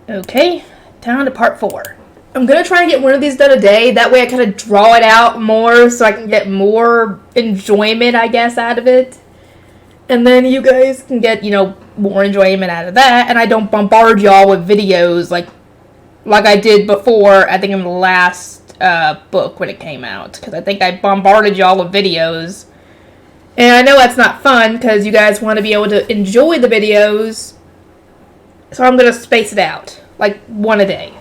Okay, down to part 4. I'm going to try and get one of these done a day. That way I kind of draw it out more so I can get more enjoyment, I guess, out of it. And then you guys can get, more enjoyment out of that. And I don't bombard y'all with videos like I did before, I think in the last book when it came out. Because I think I bombarded y'all with videos. And I know that's not fun because you guys want to be able to enjoy the videos. So I'm going to space it out. Like one a day.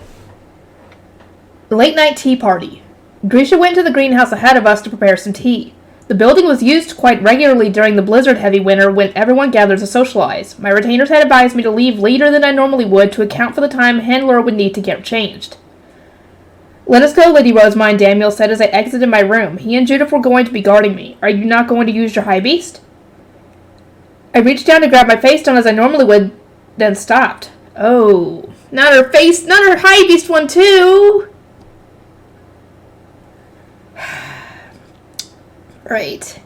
Late night tea party. Grisha went to the greenhouse ahead of us to prepare some tea. The building was used quite regularly during the blizzard-heavy winter when everyone gathered to socialize. My retainers had advised me to leave later than I normally would to account for the time Handler would need to get changed. Let us go, Lady Rosemine, Daniel said as I exited my room. He and Judith were going to be guarding me. Are you not going to use your high beast? I reached down to grab my face down as I normally would, then stopped. Oh, not her high beast one too! Right.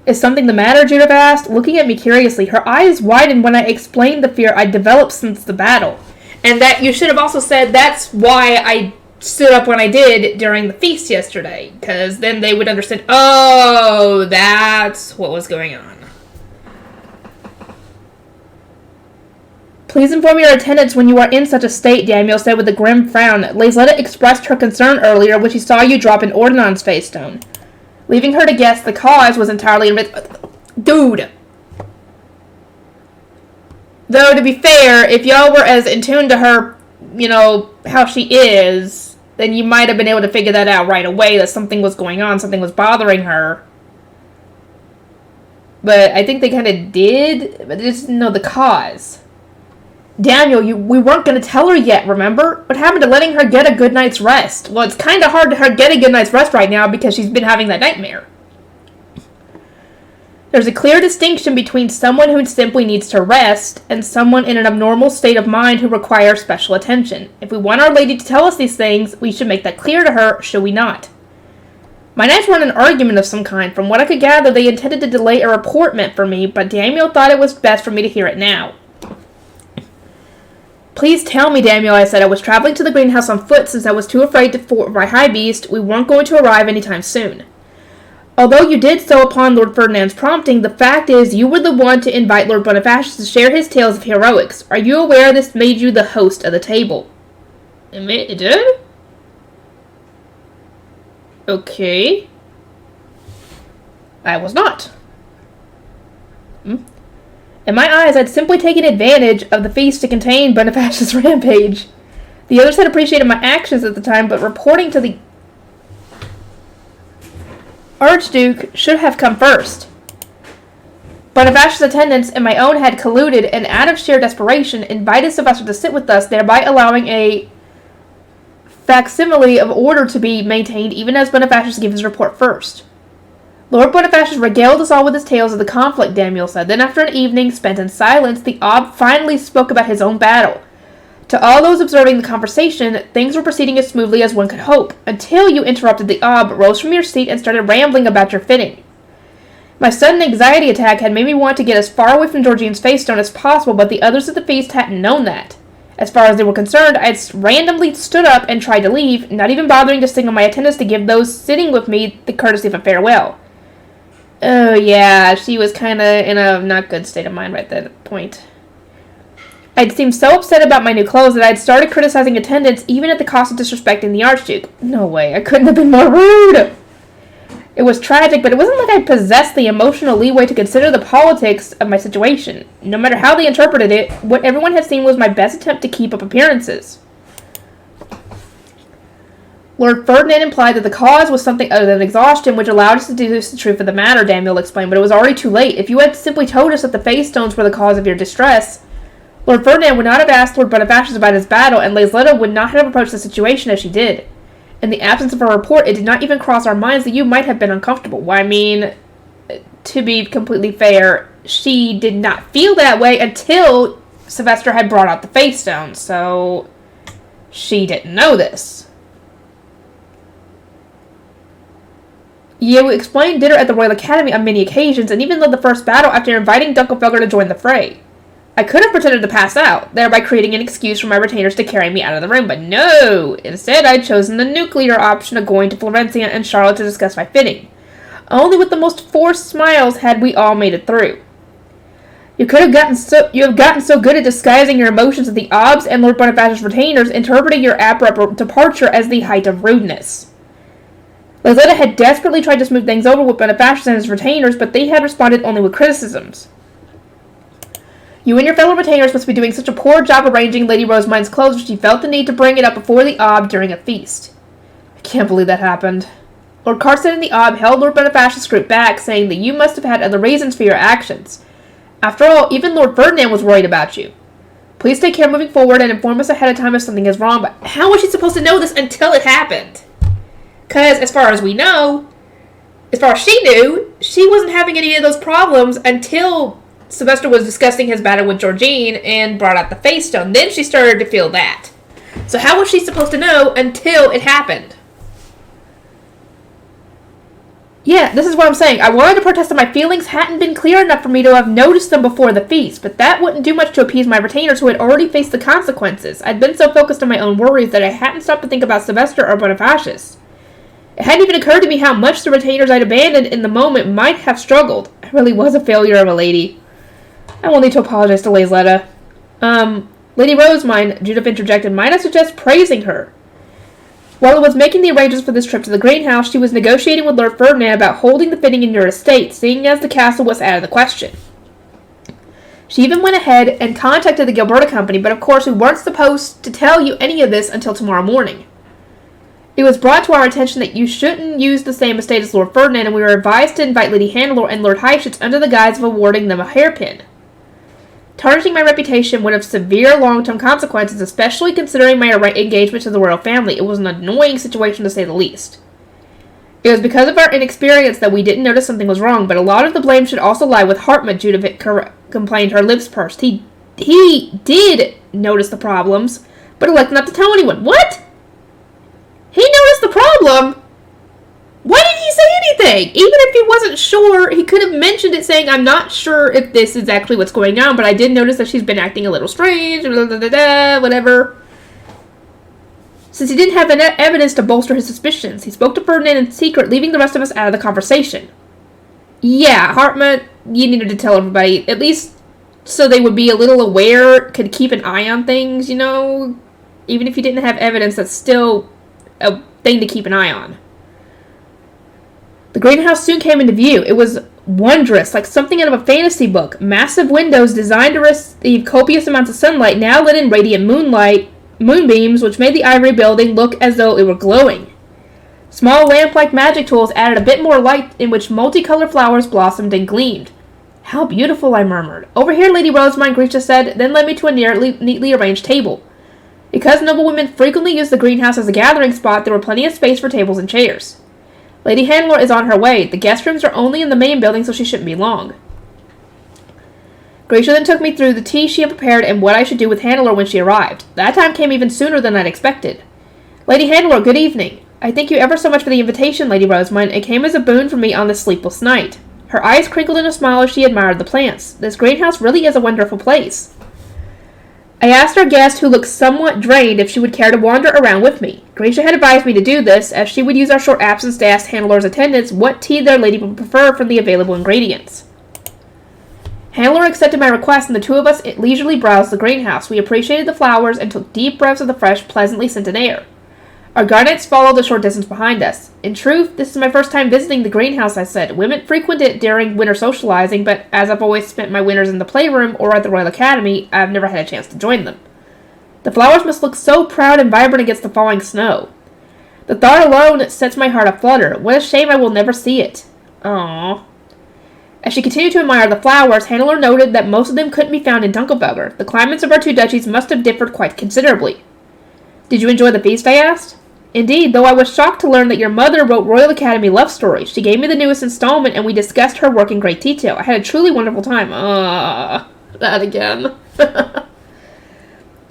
Is something the matter? Judith asked, looking at me curiously. Her eyes widened when I explained the fear I'd developed since the battle. And that you should have also said that's why I stood up when I did during the feast yesterday. Because then they would understand, oh, that's what was going on. Please inform your attendants when you are in such a state, Daniel said with a grim frown. Lazletta expressed her concern earlier when she saw you drop an Ordnance face stone. Leaving her to guess the cause was entirely Dude! Though, to be fair, if y'all were as in tune to her, how she is, then you might have been able to figure that out right away, that something was going on, something was bothering her. But I think they kind of did, but they just didn't know the cause. Daniel, we weren't going to tell her yet, remember? What happened to letting her get a good night's rest? Well, it's kind of hard to her get a good night's rest right now because she's been having that nightmare. There's a clear distinction between someone who simply needs to rest and someone in an abnormal state of mind who requires special attention. If we want Our Lady to tell us these things, we should make that clear to her, should we not? My knights were in an argument of some kind. From what I could gather, they intended to delay a report meant for me, but Daniel thought it was best for me to hear it now. Please tell me, Daniel, I said. I was traveling to the greenhouse on foot since I was too afraid for my high beast. We weren't going to arrive anytime soon. Although you did so upon Lord Ferdinand's prompting, the fact is you were the one to invite Lord Bonifacius to share his tales of heroics. Are you aware this made you the host of the table? It did? Okay. I was not. In my eyes, I'd simply taken advantage of the feast to contain Bonifacius' rampage. The others had appreciated my actions at the time, but reporting to the Archduke should have come first. Bonifacius' attendants and my own had colluded, and out of sheer desperation, invited Sylvester to sit with us, thereby allowing a facsimile of order to be maintained even as Bonifacius gave his report first. Lord Bonifacius regaled us all with his tales of the conflict, Daniel said. Then after an evening spent in silence, the Ob finally spoke about his own battle. To all those observing the conversation, things were proceeding as smoothly as one could hope, until you interrupted the Ob, rose from your seat, and started rambling about your fitting. My sudden anxiety attack had made me want to get as far away from Georgine's face stone as possible, but the others at the feast hadn't known that. As far as they were concerned, I had randomly stood up and tried to leave, not even bothering to signal my attendants to give those sitting with me the courtesy of a farewell. Oh, yeah, she was kind of in a not good state of mind right at that point. I'd seemed so upset about my new clothes that I'd started criticizing attendants even at the cost of disrespecting the Archduke. No way, I couldn't have been more rude! It was tragic, but it wasn't like I possessed the emotional leeway to consider the politics of my situation. No matter how they interpreted it, what everyone had seen was my best attempt to keep up appearances. Lord Ferdinand implied that the cause was something other than exhaustion, which allowed us to deduce the truth of the matter, Daniel explained, but it was already too late. If you had simply told us that the face stones were the cause of your distress, Lord Ferdinand would not have asked Lord Bonifacius about his battle, and Lazletta would not have approached the situation as she did. In the absence of a report, it did not even cross our minds that you might have been uncomfortable. Well, I mean, to be completely fair, she did not feel that way until Sylvester had brought out the face stones, so she didn't know this. You explained dinner at the Royal Academy on many occasions, and even led the first battle after inviting Dunkelfelger to join the fray. I could have pretended to pass out, thereby creating an excuse for my retainers to carry me out of the room, but no! Instead, I'd chosen the nuclear option of going to Florencia and Charlotte to discuss my fitting. Only with the most forced smiles had we all made it through. You have gotten so good at disguising your emotions that the Obs and Lord Boniface's retainers interpreting your abrupt departure as the height of rudeness. Lizetta had desperately tried to smooth things over with Boniface and his retainers, but they had responded only with criticisms. You and your fellow retainers must be doing such a poor job arranging Lady Rosemine's clothes that she felt the need to bring it up before the Ob during a feast. I can't believe that happened. Lord Carson and the Ob held Lord Boniface's group back, saying that you must have had other reasons for your actions. After all, even Lord Ferdinand was worried about you. Please take care moving forward and inform us ahead of time if something is wrong, but how was she supposed to know this until it happened? Because, as far as we know, as far as she knew, she wasn't having any of those problems until Sylvester was discussing his battle with Georgine and brought out the face stone. Then she started to feel that. So how was she supposed to know until it happened? Yeah, this is what I'm saying. I wanted to protest that my feelings hadn't been clear enough for me to have noticed them before the feast, but that wouldn't do much to appease my retainers who had already faced the consequences. I'd been so focused on my own worries that I hadn't stopped to think about Sylvester or Bonifacius. It hadn't even occurred to me how much the retainers I'd abandoned in the moment might have struggled. I really was a failure of a lady. I will need to apologize to Lizetta. Lady Rosemine, Judith interjected, might I suggest praising her? While I was making the arrangements for this trip to the greenhouse, she was negotiating with Lord Ferdinand about holding the fitting in your estate, seeing as the castle was out of the question. She even went ahead and contacted the Gilberta Company, but of course we weren't supposed to tell you any of this until tomorrow morning. It was brought to our attention that you shouldn't use the same estate as Lord Ferdinand, and we were advised to invite Lady Hannelore and Lord Heifetz under the guise of awarding them a hairpin. Tarnishing my reputation would have severe long-term consequences, especially considering my engagement to the royal family. It was an annoying situation to say the least. It was because of our inexperience that we didn't notice something was wrong, but a lot of the blame should also lie with Hartmut, Judith complained, her lips pursed. He did notice the problems, but elected not to tell anyone. What? He noticed the problem? Why didn't he say anything? Even if he wasn't sure, he could have mentioned it saying, I'm not sure if this is actually what's going on, but I did notice that she's been acting a little strange, whatever. Since he didn't have evidence to bolster his suspicions, he spoke to Ferdinand in secret, leaving the rest of us out of the conversation. Yeah, Hartmut, you needed to tell everybody, at least so they would be a little aware, could keep an eye on things, you know? Even if you didn't have evidence, that's still a thing to keep an eye on. The greenhouse soon came into view. It was wondrous, like something out of a fantasy book. Massive windows designed to receive copious amounts of sunlight now lit in radiant moonbeams, which made the ivory building look as though it were glowing. Small lamp-like magic tools added a bit more light in which multicolored flowers blossomed and gleamed. How beautiful, I murmured. Over here, Lady Rosemine, Grisha said, then led me to a neatly arranged table. Because noblewomen frequently use the greenhouse as a gathering spot, there were plenty of space for tables and chairs. Lady Hannelore is on her way. The guest rooms are only in the main building, so she shouldn't be long. Grisha then took me through the tea she had prepared and what I should do with Hannelore when she arrived. That time came even sooner than I'd expected. Lady Hannelore, good evening. I thank you ever so much for the invitation, Lady Rosemine. It came as a boon for me on this sleepless night. Her eyes crinkled in a smile as she admired the plants. This greenhouse really is a wonderful place. I asked our guest, who looked somewhat drained, if she would care to wander around with me. Grisha had advised me to do this, as she would use our short absence to ask Hannelore's attendants what tea their lady would prefer from the available ingredients. Hannelore accepted my request, and the two of us leisurely browsed the greenhouse. We appreciated the flowers and took deep breaths of the fresh, pleasantly scented air. Our guardians followed a short distance behind us. In truth, this is my first time visiting the greenhouse, I said. Women frequent it during winter socializing, but as I've always spent my winters in the playroom or at the Royal Academy, I've never had a chance to join them. The flowers must look so proud and vibrant against the falling snow. The thought alone sets my heart aflutter. What a shame I will never see it. Aww. As she continued to admire the flowers, Hannelore noted that most of them couldn't be found in Dunkelfelder. The climates of our two duchies must have differed quite considerably. Did you enjoy the feast? I asked. Indeed, though I was shocked to learn that your mother wrote Royal Academy love stories. She gave me the newest installment, and we discussed her work in great detail. I had a truly wonderful time. That again.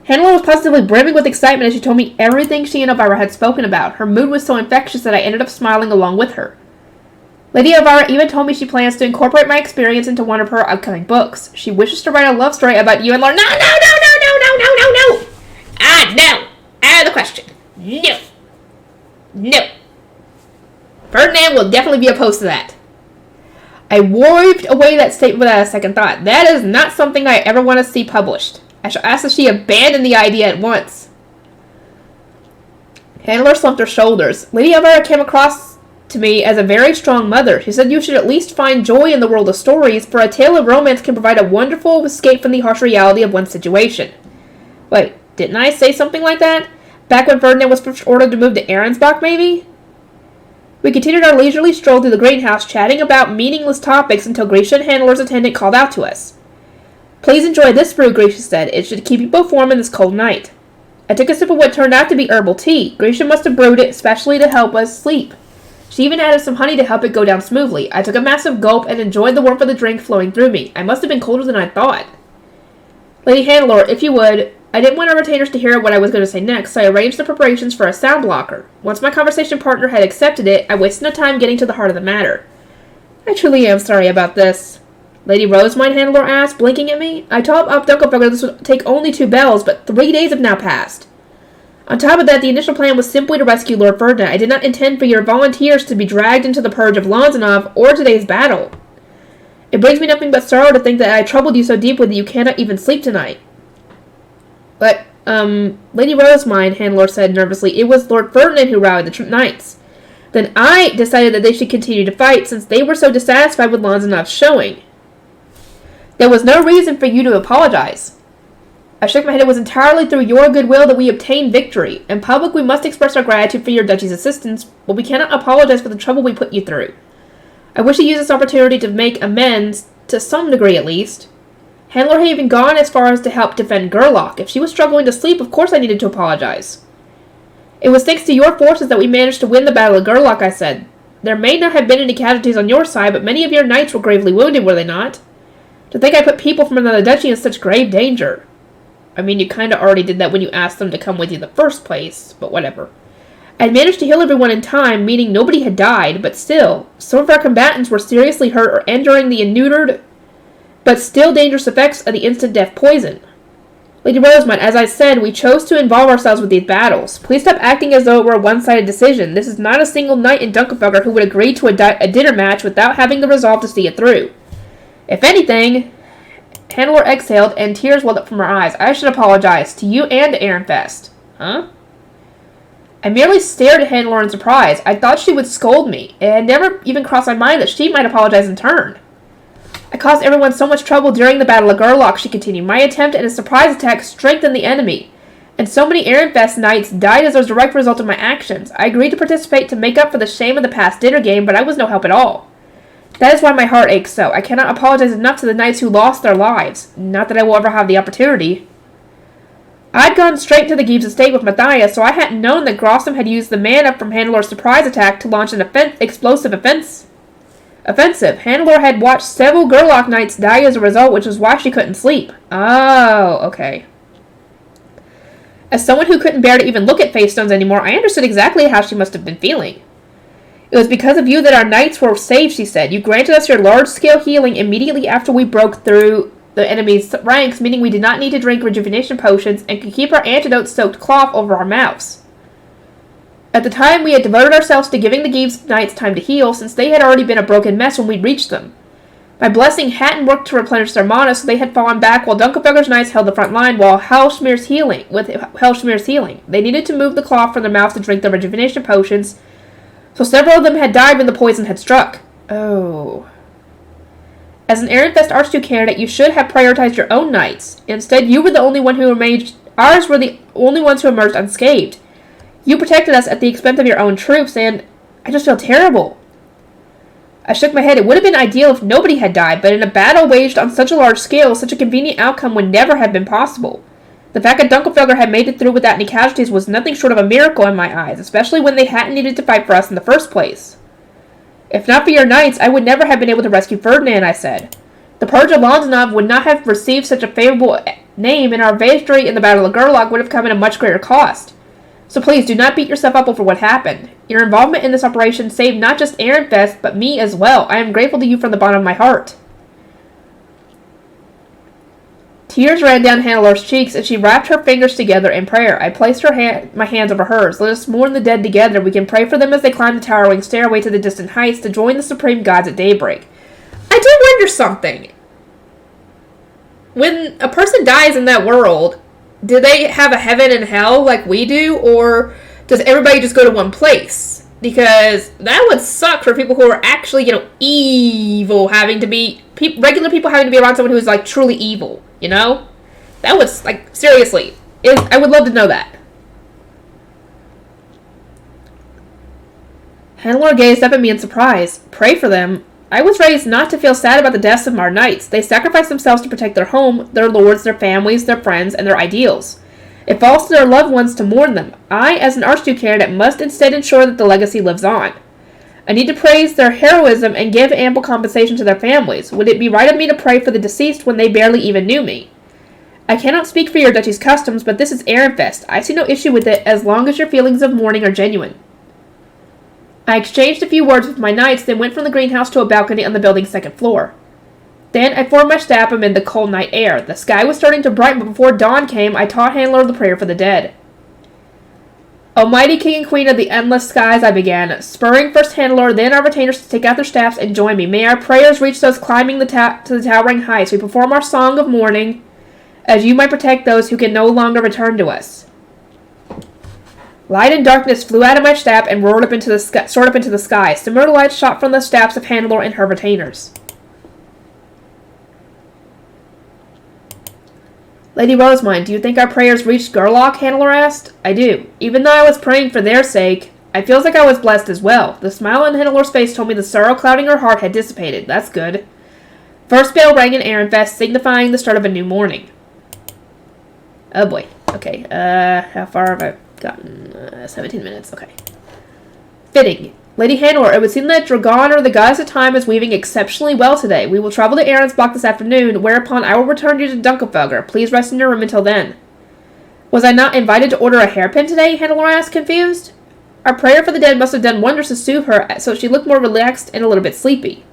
Hannelore was positively brimming with excitement as she told me everything she and Elvira had spoken about. Her mood was so infectious that I ended up smiling along with her. Lady Elvira even told me she plans to incorporate my experience into one of her upcoming books. She wishes to write a love story about you and Lord. No! No! Out of the question. No. Ferdinand will definitely be opposed to that. I waved away that statement without a second thought. That is not something I ever want to see published. I shall ask that she abandon the idea at once. Handler slumped her shoulders. Lady Elvira came across to me as a very strong mother. She said you should at least find joy in the world of stories, for a tale of romance can provide a wonderful escape from the harsh reality of one's situation. Wait, didn't I say something like that? Back when Ferdinand was first ordered to move to Arensbach, maybe? We continued our leisurely stroll through the greenhouse, chatting about meaningless topics until Grisha and Handler's attendant called out to us. Please enjoy this brew, Grisha said. It should keep you both warm in this cold night. I took a sip of what turned out to be herbal tea. Grisha must have brewed it especially to help us sleep. She even added some honey to help it go down smoothly. I took a massive gulp and enjoyed the warmth of the drink flowing through me. I must have been colder than I thought. Lady Handler, if you would... I didn't want our retainers to hear what I was going to say next, so I arranged the preparations for a sound blocker. Once my conversation partner had accepted it, I wasted no time getting to the heart of the matter. I truly am sorry about this. Lady Rosemine, Handler asked, blinking at me. I told Dunkelberger this would take only 2 bells, but 3 days have now passed. On top of that, the initial plan was simply to rescue Lord Ferdinand. I did not intend for your volunteers to be dragged into the purge of Lonzanov or today's battle. It brings me nothing but sorrow to think that I troubled you so deeply that you cannot even sleep tonight. But, Lady Rosemine, Handler said nervously, it was Lord Ferdinand who rallied the knights. Then I decided that they should continue to fight since they were so dissatisfied with Lonzanov's showing. There was no reason for you to apologize. I shook my head. It was entirely through your goodwill that we obtained victory. In public, we must express our gratitude for your duchy's assistance, but we cannot apologize for the trouble we put you through. I wish to use this opportunity to make amends, to some degree at least. Handler had even gone as far as to help defend Gerlach. If she was struggling to sleep, of course I needed to apologize. It was thanks to your forces that we managed to win the Battle of Gerlach, I said. There may not have been any casualties on your side, but many of your knights were gravely wounded, were they not? To think I put people from another duchy in such grave danger. I mean, you kinda already did that when you asked them to come with you in the first place, but whatever. I had managed to heal everyone in time, meaning nobody had died, but still, some of our combatants were seriously hurt or enduring the neutered, but still dangerous effects of the instant death poison. Lady Rosemont, as I said, we chose to involve ourselves with these battles. Please stop acting as though it were a one-sided decision. This is not a single knight in Dunkelfelger who would agree to a dinner match without having the resolve to see it through. If anything, Handler exhaled and tears welled up from her eyes. I should apologize to you and to Ehrenfest. Huh? I merely stared at Handler in surprise. I thought she would scold me. It had never even crossed my mind that she might apologize in turn. I caused everyone so much trouble during the Battle of Gerlach, she continued. My attempt at a surprise attack strengthened the enemy, and so many Ehrenfest knights died as a direct result of my actions. I agreed to participate to make up for the shame of the past dinner game, but I was no help at all. That is why my heart aches so. I cannot apologize enough to the knights who lost their lives. Not that I will ever have the opportunity. I'd gone straight to the Gibbs estate with Matthias, so I hadn't known that Grossum had used the mana from Handler's surprise attack to launch an explosive offensive. Handler had watched several Gerlach knights die as a result, which was why she couldn't sleep. Oh, okay. As someone who couldn't bear to even look at face stones anymore, I understood exactly how she must have been feeling. It was because of you that our knights were saved, she said. You granted us your large-scale healing immediately after we broke through the enemy's ranks, meaning we did not need to drink rejuvenation potions and could keep our antidote-soaked cloth over our mouths. At the time, we had devoted ourselves to giving the Gibbs knights time to heal, since they had already been a broken mess when we reached them. My blessing hadn't worked to replenish their mana, so they had fallen back while Dunkelfelger's knights held the front line with Hellschmier's healing. They needed to move the cloth from their mouths to drink the rejuvenation potions, so several of them had died when the poison had struck. Oh. As an Ehrenfest Archduke candidate, you should have prioritized your own knights. Instead, you were the only one who emerged. Ours were the only ones who emerged unscathed. You protected us at the expense of your own troops, and I just feel terrible. I shook my head. It would have been ideal if nobody had died, but in a battle waged on such a large scale, such a convenient outcome would never have been possible. The fact that Dunkelfelger had made it through without any casualties was nothing short of a miracle in my eyes, especially when they hadn't needed to fight for us in the first place. If not for your knights, I would never have been able to rescue Ferdinand, I said. The Purge of Lonzanov would not have received such a favorable name, and our victory in the Battle of Gerlach would have come at a much greater cost. So please, do not beat yourself up over what happened. Your involvement in this operation saved not just Ehrenfest, but me as well. I am grateful to you from the bottom of my heart. Tears ran down Hannelor's cheeks, and she wrapped her fingers together in prayer. I placed my hands over hers. Let us mourn the dead together. We can pray for them as they climb the towering stairway to the distant heights to join the supreme gods at daybreak. I do wonder something. When a person dies in that world, do they have a heaven and hell like we do, or does everybody just go to one place? Because that would suck for people who are actually, evil, having to be regular people having to be around someone who is like truly evil. That was like seriously. I would love to know that. Hannelor gazed up at me in surprise. Pray for them. I was raised not to feel sad about the deaths of our knights. They sacrificed themselves to protect their home, their lords, their families, their friends, and their ideals. It falls to their loved ones to mourn them. I, as an Archduke candidate, must instead ensure that the legacy lives on. I need to praise their heroism and give ample compensation to their families. Would it be right of me to pray for the deceased when they barely even knew me? I cannot speak for your duchy's customs, but this is Ehrenfest. I see no issue with it as long as your feelings of mourning are genuine. I exchanged a few words with my knights, then went from the greenhouse to a balcony on the building's second floor. Then I formed my staff amid the cold night air. The sky was starting to brighten, but before dawn came, I taught Hannelor the prayer for the dead. Almighty King and Queen of the endless skies, I began, spurring first Hannelor, then our retainers to take out their staffs and join me. May our prayers reach those climbing to the towering heights. We perform our song of mourning, as you might protect those who can no longer return to us. Light and darkness flew out of my staff and soared up into the sky. Similar lights shot from the staffs of Hannelor and her retainers. Lady Rosemine, do you think our prayers reached Gerlach? Hannelor asked. I do. Even though I was praying for their sake, I feels like I was blessed as well. The smile on Hannelor's face told me the sorrow clouding her heart had dissipated. That's good. First bell rang in Ehrenfest, signifying the start of a new morning. Oh boy. Okay, how far have I gotten? 17 minutes, okay. Fitting. Lady Hannelor, it would seem that Dragon, or the goddess of time, is weaving exceptionally well today. We will travel to Ahrensbach this afternoon, whereupon I will return you to Dunkelfelger. Please rest in your room until then. Was I not invited to order a hairpin today? Hannelor asked, confused. Our prayer for the dead must have done wonders to soothe her, so she looked more relaxed and a little bit sleepy.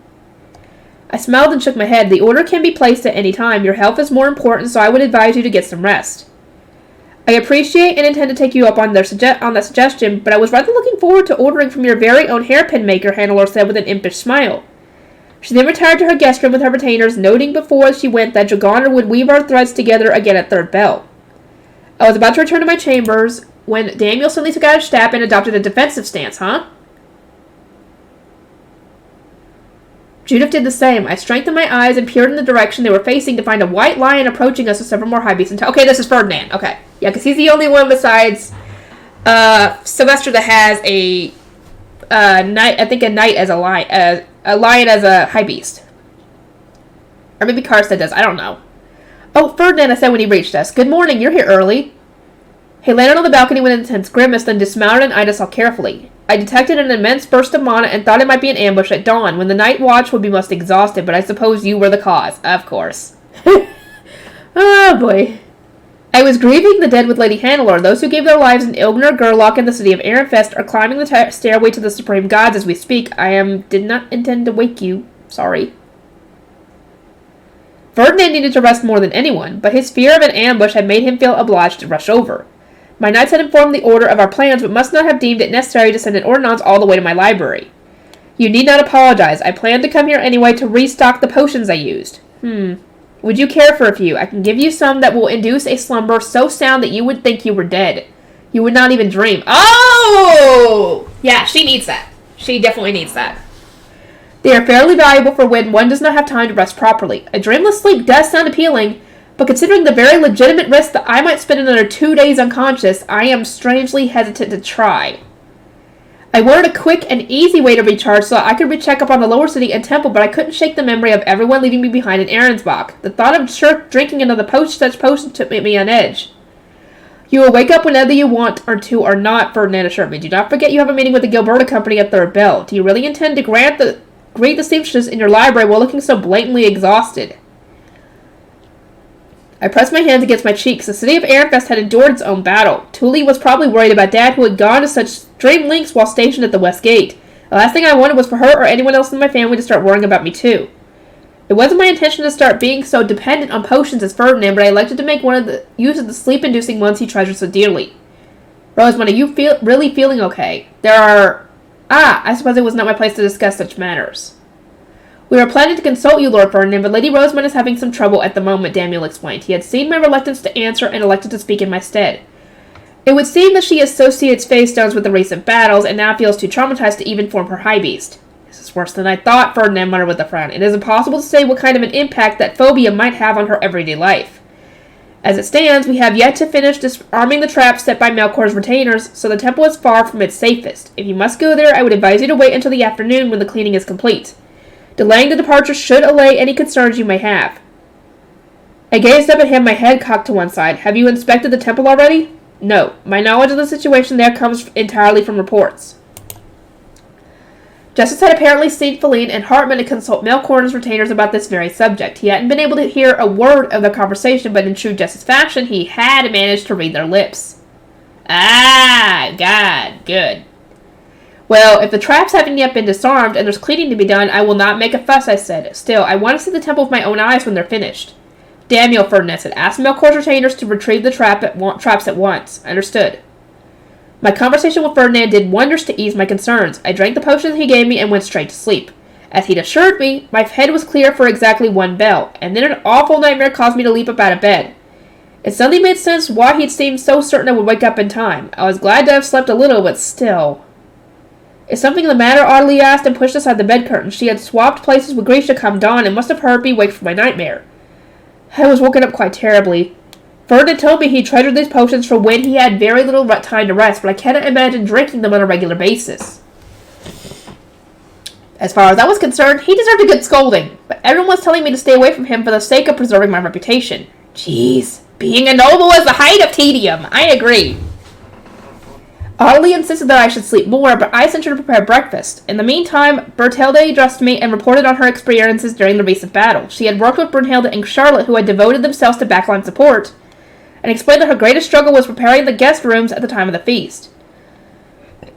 I smiled and shook my head. The order can be placed at any time. Your health is more important, so I would advise you to get some rest. I appreciate and intend to take you up on that suggestion, but I was rather looking forward to ordering from your very own hairpin maker, Hannelor said with an impish smile. She then retired to her guest room with her retainers, noting before she went that Dragoner would weave our threads together again at third bell. I was about to return to my chambers when Daniel suddenly took out his staff and adopted a defensive stance, huh? Judith did the same. I strengthened my eyes and peered in the direction they were facing to find a white lion approaching us with several more high beasts. Okay, this is Ferdinand. Okay. Yeah, because he's the only one besides Sylvester that has a knight. I think a knight as a lion as a high beast. Or maybe Karstead does. I don't know. Oh, Ferdinand, I said when he reached us. Good morning. You're here early. He landed on the balcony with an intense grimace, then dismounted and eyed us all carefully. I detected an immense burst of mana and thought it might be an ambush at dawn, when the night watch would be most exhausted, but I suppose you were the cause. Of course. Oh, boy. I was grieving the dead with Lady Hannelor. Those who gave their lives in Ilgner, Gerlach, and the city of Ehrenfest are climbing the stairway to the supreme gods as we speak. Did not intend to wake you. Sorry. Ferdinand needed to rest more than anyone, but his fear of an ambush had made him feel obliged to rush over. My knights had informed the order of our plans, but must not have deemed it necessary to send an ordnance all the way to my library. You need not apologize. I planned to come here anyway to restock the potions I used. Would you care for a few? I can give you some that will induce a slumber so sound that you would think you were dead. You would not even dream. Oh! Yeah, she needs that. She definitely needs that. They are fairly valuable for when one does not have time to rest properly. A dreamless sleep does sound appealing, but considering the very legitimate risk that I might spend another 2 days unconscious, I am strangely hesitant to try. I wanted a quick and easy way to recharge so I could recheck up on the lower city and temple, but I couldn't shake the memory of everyone leaving me behind in Ahrensbach. The thought of drinking another such potion took me on edge. You will wake up whenever you want to or not, Ferdinand assured me. Do not forget you have a meeting with the Gilberta Company at third bell. Do you really intend to greet the seamstress in your library while looking so blatantly exhausted? I pressed my hands against my cheeks. The city of Arenfest had endured its own battle. Thule was probably worried about Dad, who had gone to such extreme lengths while stationed at the West Gate. The last thing I wanted was for her or anyone else in my family to start worrying about me too. It wasn't my intention to start being so dependent on potions as Ferdinand, but I elected to make use of the sleep-inducing ones he treasured so dearly. Rosamund, are you really feeling okay? I suppose it was not my place to discuss such matters. We were planning to consult you, Lord Ferdinand, but Lady Rosamund is having some trouble at the moment, Daniel explained. He had seen my reluctance to answer and elected to speak in my stead. It would seem that she associates phase stones with the recent battles, and now feels too traumatized to even form her high beast. This is worse than I thought, Ferdinand muttered with a frown. It is impossible to say what kind of an impact that phobia might have on her everyday life. As it stands, we have yet to finish disarming the traps set by Melkor's retainers, so the temple is far from its safest. If you must go there, I would advise you to wait until the afternoon when the cleaning is complete. Delaying the departure should allay any concerns you may have. I gazed up at him, my head cocked to one side. Have you inspected the temple already? No. My knowledge of the situation there comes entirely from reports. Justice had apparently seen Feline and Hartman to consult Melkor and his retainers about this very subject. He hadn't been able to hear a word of the conversation, but in true Justice fashion, he had managed to read their lips. Ah, God, good. Well, if the traps haven't yet been disarmed and there's cleaning to be done, I will not make a fuss, I said. Still, I want to see the temple with my own eyes when they're finished. Daniel, Ferdinand said, ask Melkor's retainers to retrieve the traps at once. Understood. My conversation with Ferdinand did wonders to ease my concerns. I drank the potions he gave me and went straight to sleep. As he'd assured me, my head was clear for exactly one bell, and then an awful nightmare caused me to leap up out of bed. It suddenly made sense why he'd seemed so certain I would wake up in time. I was glad to have slept a little, but still. Is something the matter? Audley asked and pushed aside the bed curtain. She had swapped places with Grisha come dawn and must have heard me wake from my nightmare. I was woken up quite terribly. Ferdinand told me he treasured these potions for when he had very little time to rest, but I cannot imagine drinking them on a regular basis. As far as I was concerned, he deserved a good scolding, but everyone was telling me to stay away from him for the sake of preserving my reputation. Jeez, being a noble is the height of tedium. I agree. Audley insisted that I should sleep more, but I sent her to prepare breakfast. In the meantime, Berthilde addressed me and reported on her experiences during the recent battle. She had worked with Brunhilde and Charlotte, who had devoted themselves to backline support, and explained that her greatest struggle was preparing the guest rooms at the time of the feast,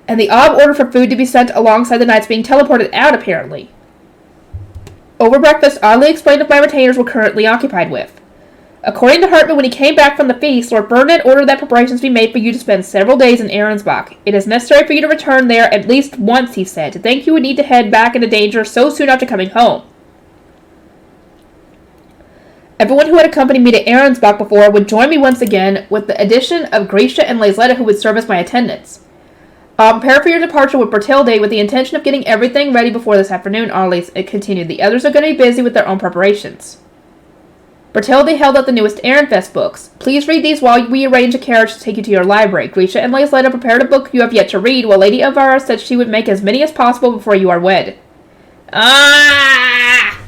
and the odd order for food to be sent alongside the knights being teleported out, apparently. Over breakfast, Audley explained what my retainers were currently occupied with. According to Hartman, when he came back from the feast, Lord Ferdinand ordered that preparations be made for you to spend several days in Arensbach. It is necessary for you to return there at least once, he said. To think you would need to head back into danger so soon after coming home. Everyone who had accompanied me to Arensbach before would join me once again, with the addition of Grisha and Lazletta, who would serve as my attendants. I'll prepare for your departure with Berthilde with the intention of getting everything ready before this afternoon, Arlies. It continued. The others are going to be busy with their own preparations. Berthilde held out the newest Ehrenfest books. Please read these while we arrange a carriage to take you to your library. Grisha and Lazletta prepared a book you have yet to read, while Lady Elvira said she would make as many as possible before you are wed. Ah!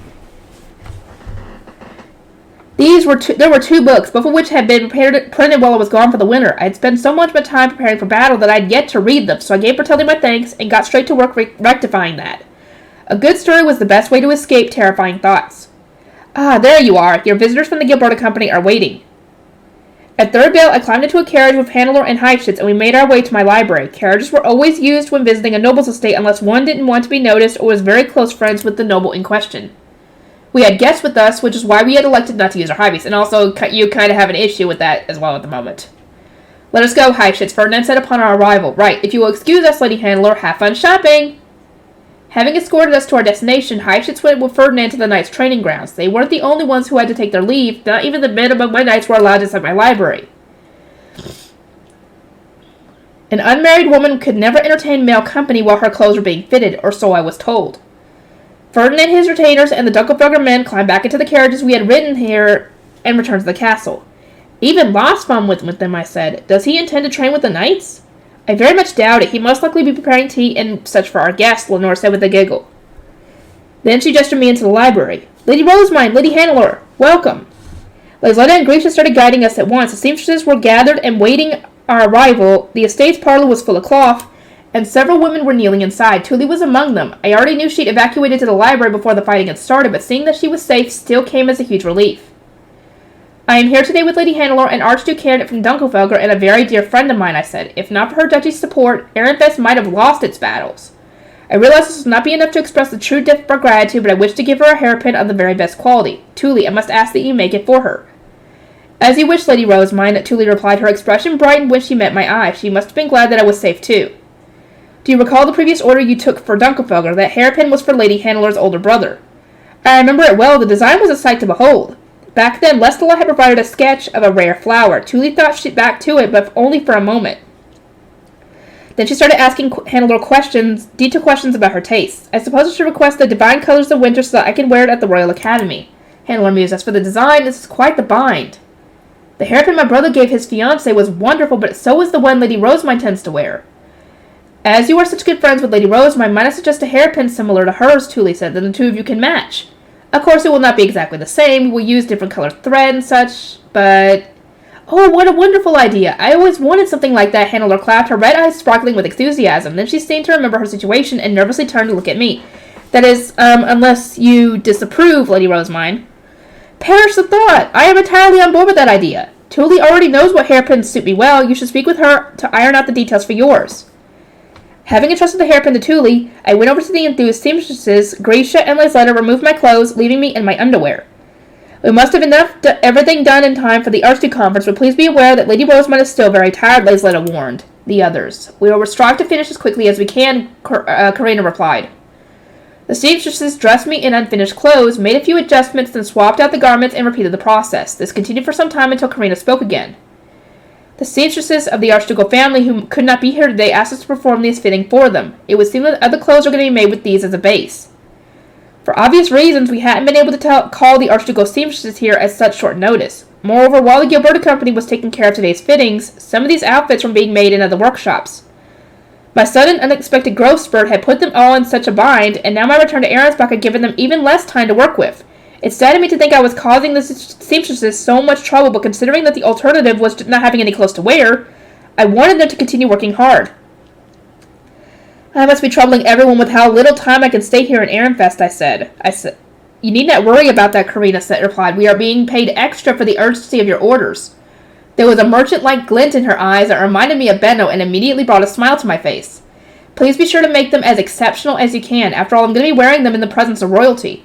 There were two books, both of which had been printed while I was gone for the winter. I had spent so much of my time preparing for battle that I had yet to read them, so I gave Berthilde my thanks and got straight to work rectifying that. A good story was the best way to escape terrifying thoughts. Ah, there you are. Your visitors from the Gilberta Company are waiting. At third bell, I climbed into a carriage with Hannelore and Heifetz, and we made our way to my library. Carriages were always used when visiting a noble's estate unless one didn't want to be noticed or was very close friends with the noble in question. We had guests with us, which is why we had elected not to use our hobbies, and also you kind of have an issue with that as well at the moment. Let us go, Heifetz, Ferdinand said upon our arrival. Right, if you will excuse us, Lady Hannelore, have fun shopping! Having escorted us to our destination, Heifetz went with Ferdinand to the knights' training grounds. They weren't the only ones who had to take their leave. Not even the men among my knights were allowed inside my library. An unmarried woman could never entertain male company while her clothes were being fitted, or so I was told. Ferdinand, his retainers, and the Dunkelberger men climbed back into the carriages we had ridden here and returned to the castle. Even Losfam went with them, I said. Does he intend to train with the knights? I very much doubt it. He must likely be preparing tea and such for our guests, Lenore said with a giggle. Then she gestured me into the library. Lady Rosamund, Lady Hannelore, welcome. Lazletta and Grisha started guiding us at once. The seamstresses were gathered and waiting our arrival. The estate's parlor was full of cloth, and several women were kneeling inside. Tully was among them. I already knew she'd evacuated to the library before the fighting had started, but seeing that she was safe still came as a huge relief. I am here today with Lady Hannelore, an Archduke candidate from Dunkelfelger, and a very dear friend of mine, I said. If not for her duchy's support, Ehrenfest might have lost its battles. I realized this would not be enough to express the true depth of our gratitude, but I wish to give her a hairpin of the very best quality. Tuli, I must ask that you make it for her. As you wish, Lady Rosemine, Tuli replied. Her expression brightened when she met my eye. She must have been glad that I was safe, too. Do you recall the previous order you took for Dunkelfelger? That hairpin was for Lady Hannelore's older brother. I remember it well. The design was a sight to behold. Back then, Lestela had provided a sketch of a rare flower. Tuli thought back to it, but only for a moment. Then she started asking Hannelore detailed questions about her tastes. I suppose I should request the divine colors of winter so that I can wear it at the Royal Academy. Hannelore mused. As for the design, this is quite the bind. The hairpin my brother gave his fiancée was wonderful, but so is the one Lady Rosemine tends to wear. As you are such good friends with Lady Rosemine, might I suggest a hairpin similar to hers, Tuli said, then the two of you can match. Of course, it will not be exactly the same. We'll use different colored thread and such, but... Oh, what a wonderful idea. I always wanted something like that, Hannelore clapped, her red eyes sparkling with enthusiasm. Then she seemed to remember her situation and nervously turned to look at me. That is, unless you disapprove, Lady Rosemine. Perish the thought! I am entirely on board with that idea. Tuli already knows what hairpins suit me well. You should speak with her to iron out the details for yours. Having entrusted the hairpin to Tuli, I went over to the enthused seamstresses. Gracia and Lisletta removed my clothes, leaving me in my underwear. We must have everything done in time for the Archduke conference, but please be aware that Lady Rosemine is still very tired, Lisletta warned the others. We will strive to finish as quickly as we can, Karina replied. The seamstresses dressed me in unfinished clothes, made a few adjustments, then swapped out the garments and repeated the process. This continued for some time until Karina spoke again. The seamstresses of the Archducal family who could not be here today asked us to perform these fitting for them. It would seem that other clothes are going to be made with these as a base. For obvious reasons, we hadn't been able to call the Archducal seamstresses here at such short notice. Moreover, while the Gilberta Company was taking care of today's fittings, some of these outfits were being made in other workshops. My sudden, unexpected growth spurt had put them all in such a bind, and now my return to Ahrensbach had given them even less time to work with. It saddened me to think I was causing the seamstresses so much trouble, but considering that the alternative was not having any clothes to wear, I wanted them to continue working hard. I must be troubling everyone with how little time I can stay here in Ehrenfest, I said. You need not worry about that, Karina replied. We are being paid extra for the urgency of your orders. There was a merchant-like glint in her eyes that reminded me of Benno and immediately brought a smile to my face. Please be sure to make them as exceptional as you can. After all, I'm going to be wearing them in the presence of royalty.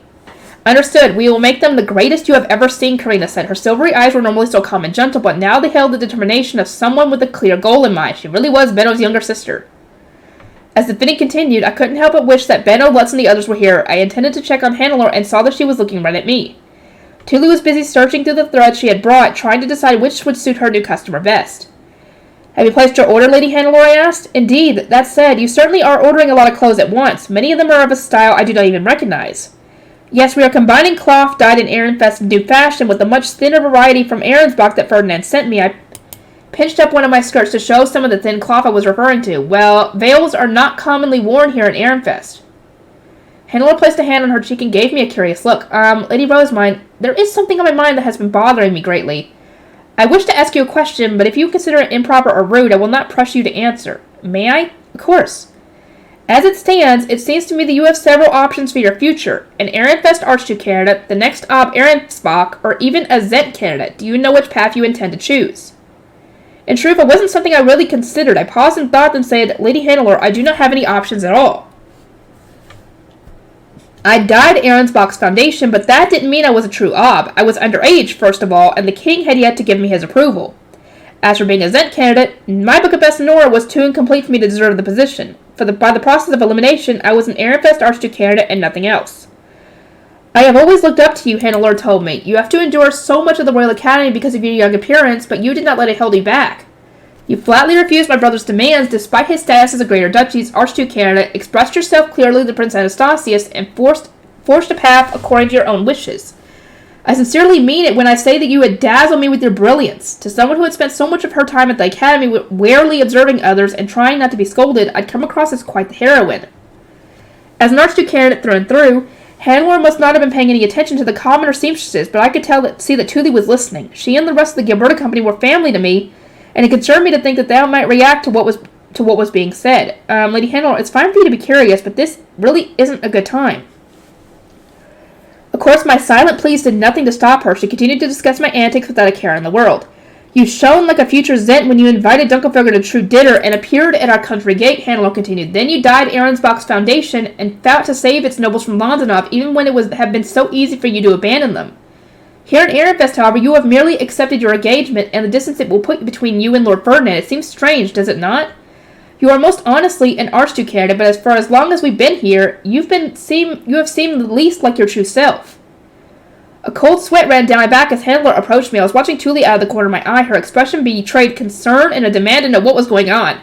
Understood. We will make them the greatest you have ever seen, Karina said. Her silvery eyes were normally so calm and gentle, but now they held the determination of someone with a clear goal in mind. She really was Benno's younger sister. As the fitting continued, I couldn't help but wish that Benno, Lutz, and the others were here. I intended to check on Hannelore and saw that she was looking right at me. Tuli was busy searching through the threads she had brought, trying to decide which would suit her new customer best. Have you placed your order, Lady Hannelore? I asked. Indeed. That said, you certainly are ordering a lot of clothes at once. Many of them are of a style I do not even recognize. Yes, we are combining cloth dyed in Ehrenfest new fashion with the much thinner variety from Ahrensbach that Ferdinand sent me. I pinched up one of my skirts to show some of the thin cloth I was referring to. Well, veils are not commonly worn here in Ehrenfest. Hannelore placed a hand on her cheek and gave me a curious look. Lady Rosemine, there is something on my mind that has been bothering me greatly. I wish to ask you a question, but if you consider it improper or rude, I will not press you to answer. May I? Of course. As it stands, it seems to me that you have several options for your future. An Ehrenfest Archduke candidate, the next Ob Ehrensbach, or even a Zent candidate. Do you know which path you intend to choose? In truth, it wasn't something I really considered. I paused and thought, then said, Lady Hannelore, I do not have any options at all. I dyed Ehrensbach's foundation, but that didn't mean I was a true Ob. I was underage, first of all, and the king had yet to give me his approval. As for being a Zent candidate, my book of Bessenora was too incomplete for me to deserve the position. By the process of elimination, I was an Ehrenfest Archduke candidate and nothing else. I have always looked up to you, Hannelore told me. You have to endure so much of the Royal Academy because of your young appearance, but you did not let it hold you back. You flatly refused my brother's demands despite his status as a Greater Duchy's Archduke candidate, expressed yourself clearly to Prince Anastasius, and forced a path according to your own wishes. I sincerely mean it when I say that you had dazzled me with your brilliance. To someone who had spent so much of her time at the Academy warily observing others and trying not to be scolded, I'd come across as quite the heroine. As an Archduke candidate through and through, Hannelore must not have been paying any attention to the commoner seamstresses, but I could see that Tuli was listening. She and the rest of the Gilberta Company were family to me, and it concerned me to think that they might react to what was being said. Lady Hannelore, it's fine for you to be curious, but this really isn't a good time. Of course, my silent pleas did nothing to stop her. She continued to discuss my antics without a care in the world. You shone like a future Zent when you invited Dunkelfegger to true dinner and appeared at our country gate, Hannelore continued. Then you died Arensbach's foundation and fought to save its nobles from Londenov, even when it would have been so easy for you to abandon them. Here in Ehrenfest, however, you have merely accepted your engagement and the distance it will put between you and Lord Ferdinand. It seems strange, does it not? You are most honestly an Archduke candidate, but for as long as we've been here, you have seemed the least like your true self. A cold sweat ran down my back as Hannelore approached me. I was watching Tully out of the corner of my eye. Her expression betrayed concern and a demand to know what was going on.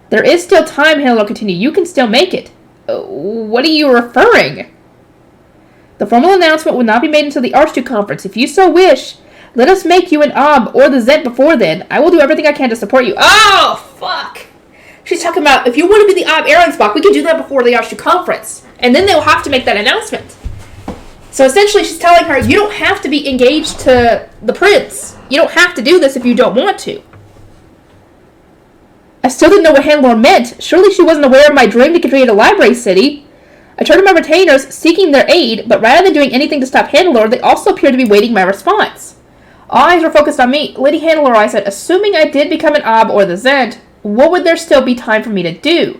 There is still time, Hannelore continued. You can still make it. What are you referring? The formal announcement will not be made until the Archduke conference. If you so wish, let us make you an Ob or the Zent before then. I will do everything I can to support you. Oh, fuck! She's talking about, if you want to be the Ob Arensbach, we can do that before the Archduke conference. And then they'll have to make that announcement. So essentially, she's telling her, you don't have to be engaged to the prince. You don't have to do this if you don't want to. I still didn't know what Hannelore meant. Surely she wasn't aware of my dream to create a library city. I turned to my retainers, seeking their aid, but rather than doing anything to stop Hannelore, they also appeared to be waiting my response. All eyes were focused on me. Lady Hannelore, I said, assuming I did become an Ob or the Zent, what would there still be time for me to do?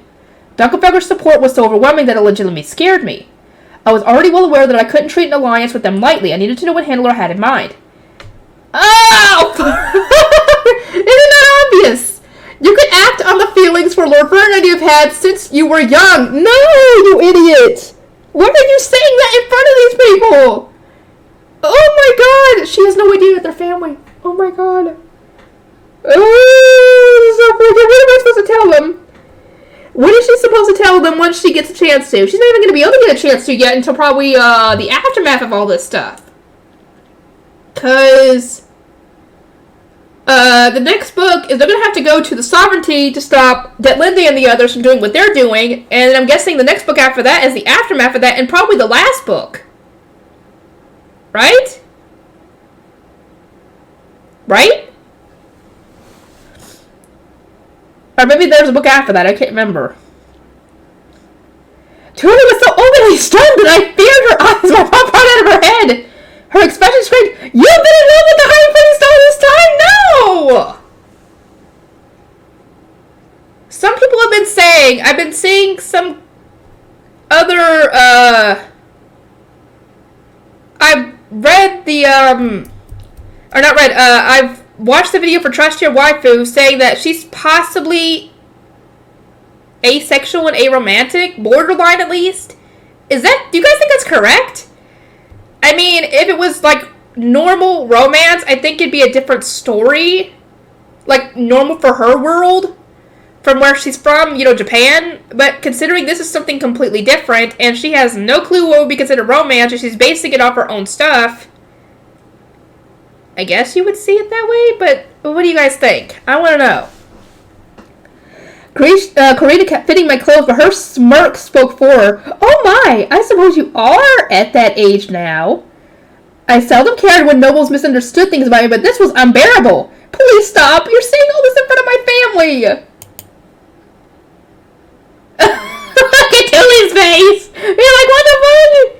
Dunkelfegger's support was so overwhelming that it legitimately scared me. I was already well aware that I couldn't treat an alliance with them lightly. I needed to know what Hannelore had in mind. Oh! Isn't that obvious? You could act on the feelings for Lord Ferdinand you've had since you were young. No, you idiot! Why are you saying that in front of these people? Oh my god! She has no idea that they're family. Oh my god. Oh, this is so freaking. What am I supposed to tell them? What is she supposed to tell them once she gets a chance to? She's not even going to be able to get a chance to yet until probably the aftermath of all this stuff. Because the next book is they're going to have to go to the Sovereignty to stop Detlinde and the others from doing what they're doing. And I'm guessing the next book after that is the aftermath of that and probably the last book. Right? Right? Or maybe there's a book after that. I can't remember. Tully was so overly stunned that I feared her eyes would pop out of her head. Her expression screamed, "You've been in love with the High Priest all this time?" No! Some people have been saying, I've been seeing some other, I've read the, I've watched the video for Trust Your Waifu saying that she's possibly asexual and aromantic, borderline at least. Do you guys think that's correct? I mean, if it was like normal romance, I think it'd be a different story. Like normal for her world, from where she's from, Japan. But considering this is something completely different, and she has no clue what would be considered romance, and she's basing it off her own stuff, I guess you would see it that way, but what do you guys think? I want to know. Karina kept fitting my clothes, but her smirk spoke for her. Oh my, I suppose you are at that age now. I seldom cared when nobles misunderstood things about me, but this was unbearable. Please stop, you're saying all this in front of my family. Look at Tilly's face. You're like, what the fuck?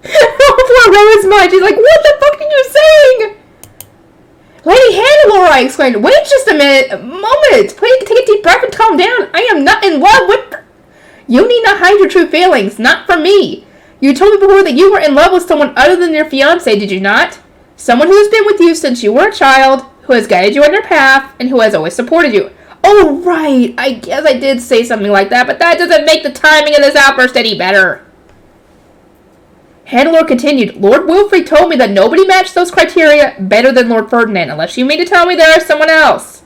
Poor Rose Mudge. She's like, what the fuck are you saying? Lady Hannelore, I exclaimed. Wait just a moment. Please take a deep breath and calm down. I am not in love with... You need not hide your true feelings. Not from me. You told me before that you were in love with someone other than your fiancé, did you not? Someone who has been with you since you were a child, who has guided you on your path, and who has always supported you. Oh, right. I guess I did say something like that, but that doesn't make the timing of this outburst any better. Hannelore continued, Lord Wilfrid told me that nobody matched those criteria better than Lord Ferdinand, unless you mean to tell me there is someone else.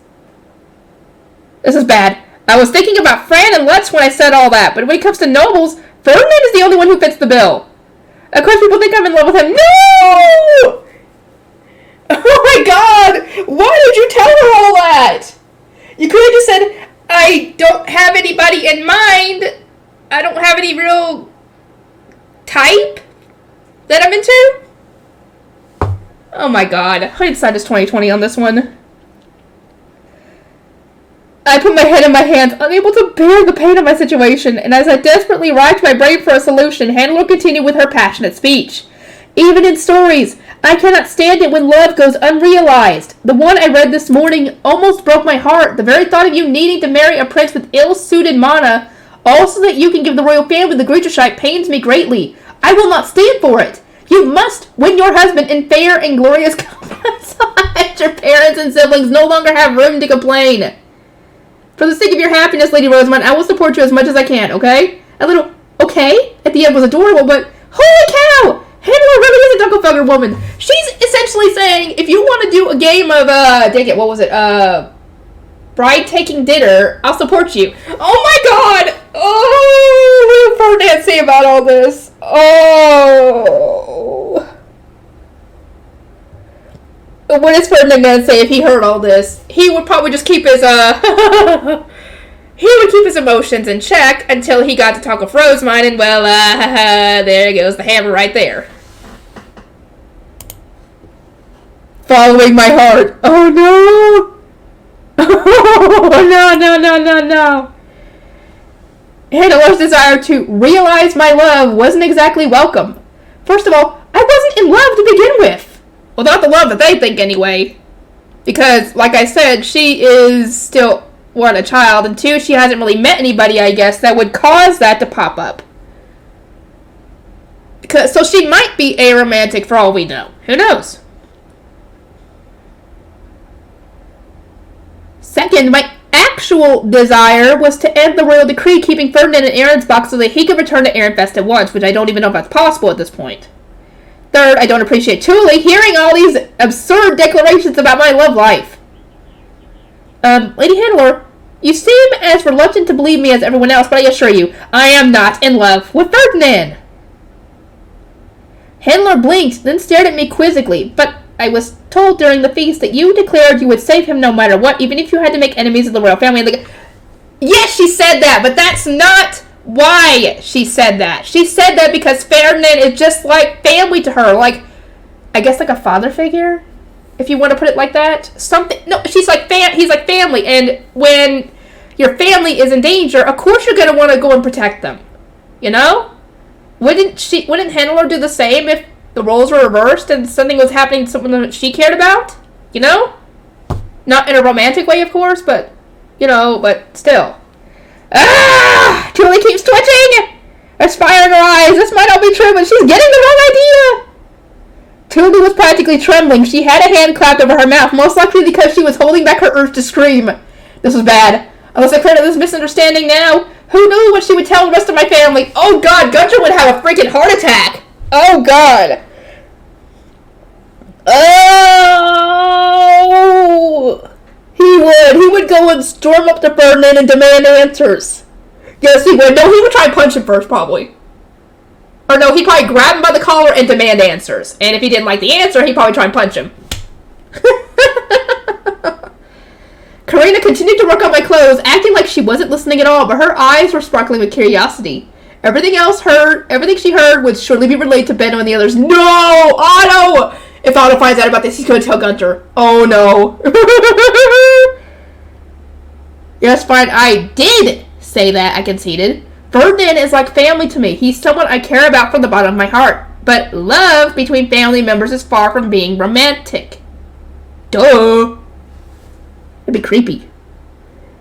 This is bad. I was thinking about Fran and Lutz when I said all that, but when it comes to nobles, Ferdinand is the only one who fits the bill. Of course people think I'm in love with him. No! Oh my god! Why did you tell her all that? You could have just said, I don't have anybody in mind. I don't have any real type that I'm into? Oh my god. Hindsight is 20/20 on this one. I put my head in my hands, unable to bear the pain of my situation, and as I desperately racked my brain for a solution, Hannah continued with her passionate speech. Even in stories, I cannot stand it when love goes unrealized. The one I read this morning almost broke my heart. The very thought of you needing to marry a prince with ill-suited mana, also that you can give the royal family the Grecianshite, pains me greatly. I will not stand for it. You must win your husband in fair and glorious combat so that your parents and siblings no longer have room to complain. For the sake of your happiness, Lady Rosamund, I will support you as much as I can, okay? A little okay at the end was adorable, but holy cow! Hannah really is a Dunkelfelder woman. She's essentially saying, if you want to do a game of, dang it, what was it? Bride taking dinner, I'll support you. Oh my god! Oh, what did Ferdinand say about all this? Oh. What does Ferdinand say if he heard all this? He would probably just keep his, he would keep his emotions in check until he got to talk with Rosamund, and well, there goes the hammer right there. Following my heart. Oh no! Oh no. Hannah's desire to realize my love wasn't exactly welcome. First of all, I wasn't in love to begin with. Well, not the love that they think anyway. Because, like I said, she is still, one, a child, and two, she hasn't really met anybody, I guess, that would cause that to pop up. So she might be aromantic for all we know. Who knows? Second, my actual desire was to end the royal decree keeping Ferdinand in Aaron's box so that he could return to Aaronfest at once, which I don't even know if that's possible at this point. Third, I don't appreciate truly hearing all these absurd declarations about my love life. Lady Handler, you seem as reluctant to believe me as everyone else, but I assure you, I am not in love with Ferdinand. Handler blinked, then stared at me quizzically, but I was told during the feast that you declared you would save him no matter what, even if you had to make enemies of the royal family. Yes, she said that, but that's not why she said that. She said that because Ferdinand is just like family to her. Like, I guess like a father figure, if you want to put it like that. Something. No, she's like he's like family, and when your family is in danger, of course you're gonna want to go and protect them. You know? Wouldn't Hannah do the same if the roles were reversed and something was happening to someone that she cared about? You know? Not in a romantic way, of course, but, you know, but still. Ah! Julie keeps twitching! There's fire in her eyes. This might not be true, but she's getting the wrong idea. Tildy was practically trembling. She had a hand clapped over her mouth, most likely because she was holding back her urge to scream. This was bad. Unless I credit this misunderstanding now, who knew what she would tell the rest of my family? Oh god, Gunter would have a freaking heart attack. Oh god. Oh! He would go and storm up to Ferdinand and demand answers. Yes, he would. No, he would try and punch him first, probably. Or no, he'd probably grab him by the collar and demand answers. And if he didn't like the answer, he'd probably try and punch him. Karina continued to work on my clothes, acting like she wasn't listening at all, but her eyes were sparkling with curiosity. Everything she heard would surely be relayed to Benno and the others. No! Otto! If Otto finds out about this, he's going to tell Gunter. Oh, no. Yes, fine, I did say that, I conceded. Ferdinand is like family to me. He's someone I care about from the bottom of my heart. But love between family members is far from being romantic. Duh. It'd be creepy.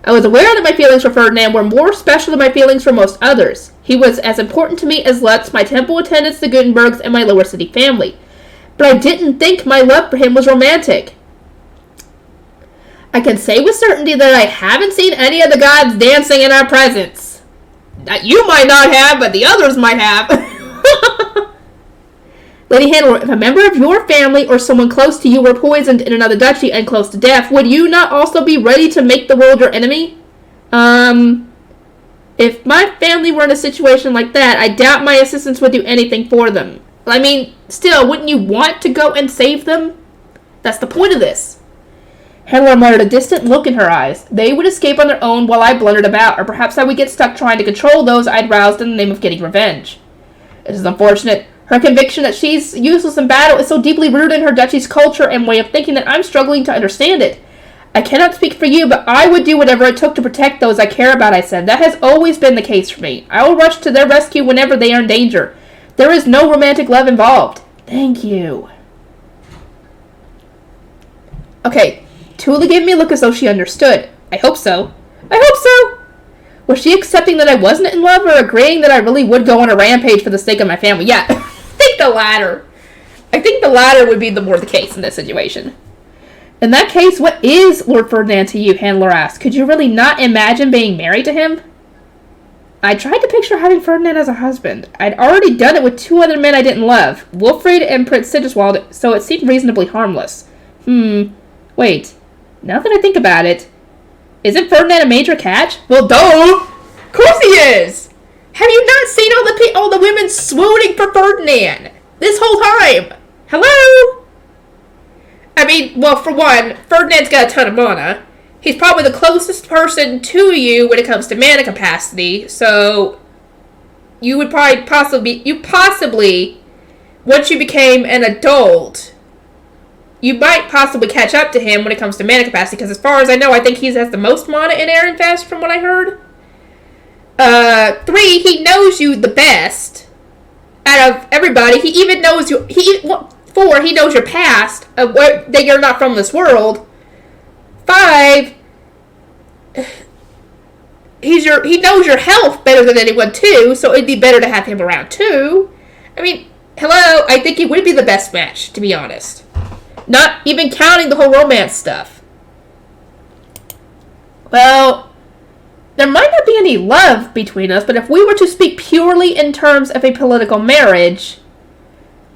I was aware that my feelings for Ferdinand were more special than my feelings for most others. He was as important to me as Lutz, my temple attendants, the Gutenbergs, and my lower city family. But I didn't think my love for him was romantic. I can say with certainty that I haven't seen any of the gods dancing in our presence. You might not have, but the others might have. Lady Hannah, if a member of your family or someone close to you were poisoned in another duchy and close to death, would you not also be ready to make the world your enemy? If my family were in a situation like that, I doubt my assistants would do anything for them. I mean, still, wouldn't you want to go and save them? That's the point of this. Hannah muttered, a distant look in her eyes. They would escape on their own while I blundered about, or perhaps I would get stuck trying to control those I'd roused in the name of getting revenge. It is unfortunate. Her conviction that she's useless in battle is so deeply rooted in her duchy's culture and way of thinking that I'm struggling to understand it. I cannot speak for you, but I would do whatever it took to protect those I care about, I said. That has always been the case for me. I will rush to their rescue whenever they are in danger. There is no romantic love involved. Thank you. Okay, Tula gave me a look as though she understood. I hope so. I hope so. Was she accepting that I wasn't in love or agreeing that I really would go on a rampage for the sake of my family? Yeah, I think the latter. I think the latter would be more the case in this situation. In that case, what is Lord Ferdinand to you? Handler asked. Could you really not imagine being married to him? I tried to picture having Ferdinand as a husband. I'd already done it with 2 other men I didn't love, Wilfrid and Prince Sigiswald, so it seemed reasonably harmless. Wait. Now that I think about it, isn't Ferdinand a major catch? Well, duh! Of course he is! Have you not seen all the women swooning for Ferdinand this whole time? Hello? I mean, well, for one, Ferdinand's got a ton of mana. He's probably the closest person to you when it comes to mana capacity, so you would probably possibly, once you became an adult, you might possibly catch up to him when it comes to mana capacity, because as far as I know, I think he has the most mana in Ironfest from what I heard. 3, he knows you the best out of everybody. He even knows you. 4, he knows your past, that you're not from this world. 5, he knows your health better than anyone too, so it'd be better to have him around too. I mean, hello, I think he would be the best match, to be honest. Not even counting the whole romance stuff. Well, there might not be any love between us, but if we were to speak purely in terms of a political marriage,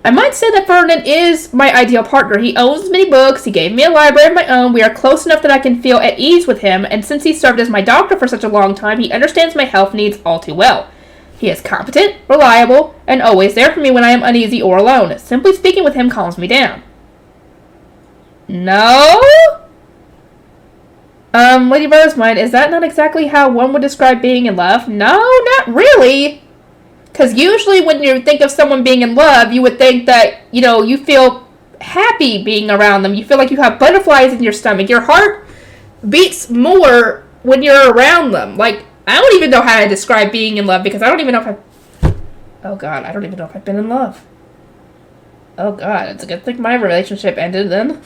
I might say that Ferdinand is my ideal partner. He owns many books, he gave me a library of my own, we are close enough that I can feel at ease with him, and since he served as my doctor for such a long time, he understands my health needs all too well. He is competent, reliable, and always there for me when I am uneasy or alone. Simply speaking with him calms me down. No? Lady Rosemine, is that not exactly how one would describe being in love? No, not really. Because usually when you think of someone being in love, you would think that, you feel happy being around them. You feel like you have butterflies in your stomach. Your heart beats more when you're around them. Like, I don't even know how to describe being in love because I don't even know if oh God, I don't even know if I've been in love. Oh God, it's a good thing my relationship ended then.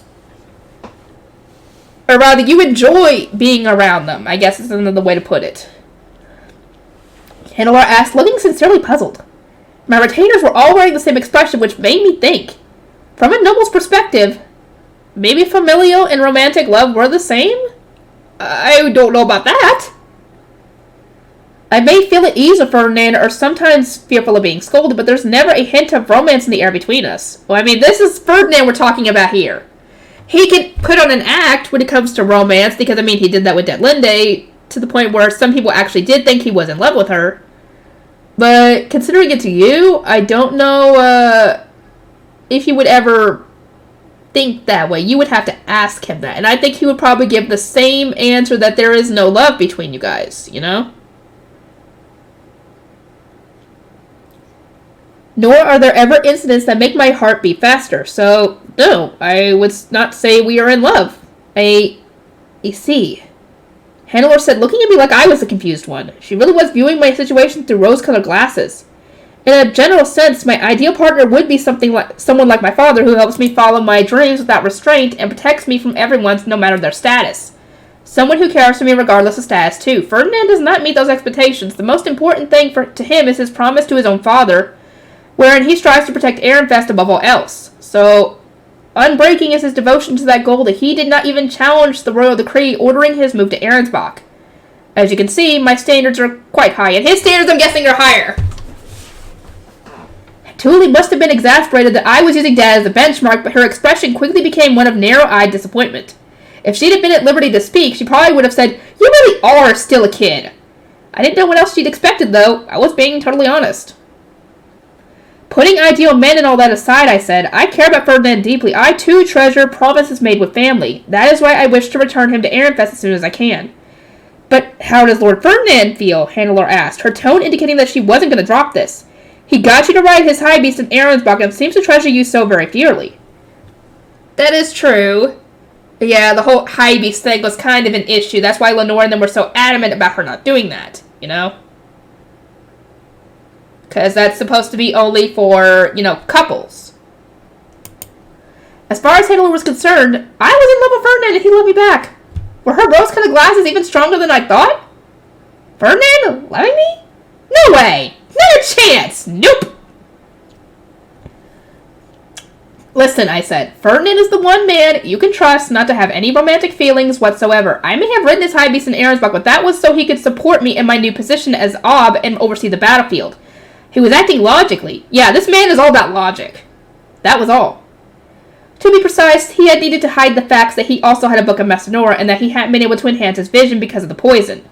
Or rather, you enjoy being around them, I guess is another way to put it. Handler asked, looking sincerely puzzled. My retainers were all wearing the same expression, which made me think. From a noble's perspective, maybe familial and romantic love were the same? I don't know about that. I may feel at ease with Ferdinand or sometimes fearful of being scolded, but there's never a hint of romance in the air between us. Well, I mean, this is Ferdinand we're talking about here. He can put on an act when it comes to romance, because, I mean, he did that with Detlinde, to the point where some people actually did think he was in love with her. But considering it to you, I don't know if you would ever think that way. You would have to ask him that. And I think he would probably give the same answer that there is no love between you guys, Nor are there ever incidents that make my heart beat faster. So, no, I would not say we are in love. I see. Handler said, looking at me like I was the confused one. She really was viewing my situation through rose-colored glasses. In a general sense, my ideal partner would be someone like my father who helps me follow my dreams without restraint and protects me from everyone no matter their status. Someone who cares for me regardless of status, too. Ferdinand does not meet those expectations. The most important thing to him is his promise to his own father, wherein he strives to protect Ehrenfest above all else. So, unbreaking is his devotion to that goal that he did not even challenge the royal decree ordering his move to Ahrensbach. As you can see, my standards are quite high, and his standards, I'm guessing, are higher. Tuli must have been exasperated that I was using Dad as a benchmark, but her expression quickly became one of narrow-eyed disappointment. If she'd have been at liberty to speak, she probably would have said, "You really are still a kid." I didn't know what else she'd expected, though. I was being totally honest. Putting ideal men and all that aside, I said, I care about Ferdinand deeply. I, too, treasure promises made with family. That is why I wish to return him to Ehrenfest as soon as I can. But how does Lord Ferdinand feel? Handler asked, her tone indicating that she wasn't going to drop this. He got you to ride his high beast in Ahrensbach and seems to treasure you so very dearly. That is true. Yeah, the whole high beast thing was kind of an issue. That's why Lenore and them were so adamant about her not doing that, you know? Because that's supposed to be only for, you know, couples. As far as Handler was concerned, I was in love with Ferdinand and he loved me back. Were her rose-colored glasses even stronger than I thought? Ferdinand loving me? No way! Not a chance! Nope! Listen, I said, Ferdinand is the one man you can trust not to have any romantic feelings whatsoever. I may have ridden his high beast in Ahrensbach, but that was so he could support me in my new position as Ob and oversee the battlefield. He was acting logically. Yeah, this man is all about logic. That was all. To be precise, he had needed to hide the facts that he also had a book of Messinora and that he hadn't been able to enhance his vision because of the poison.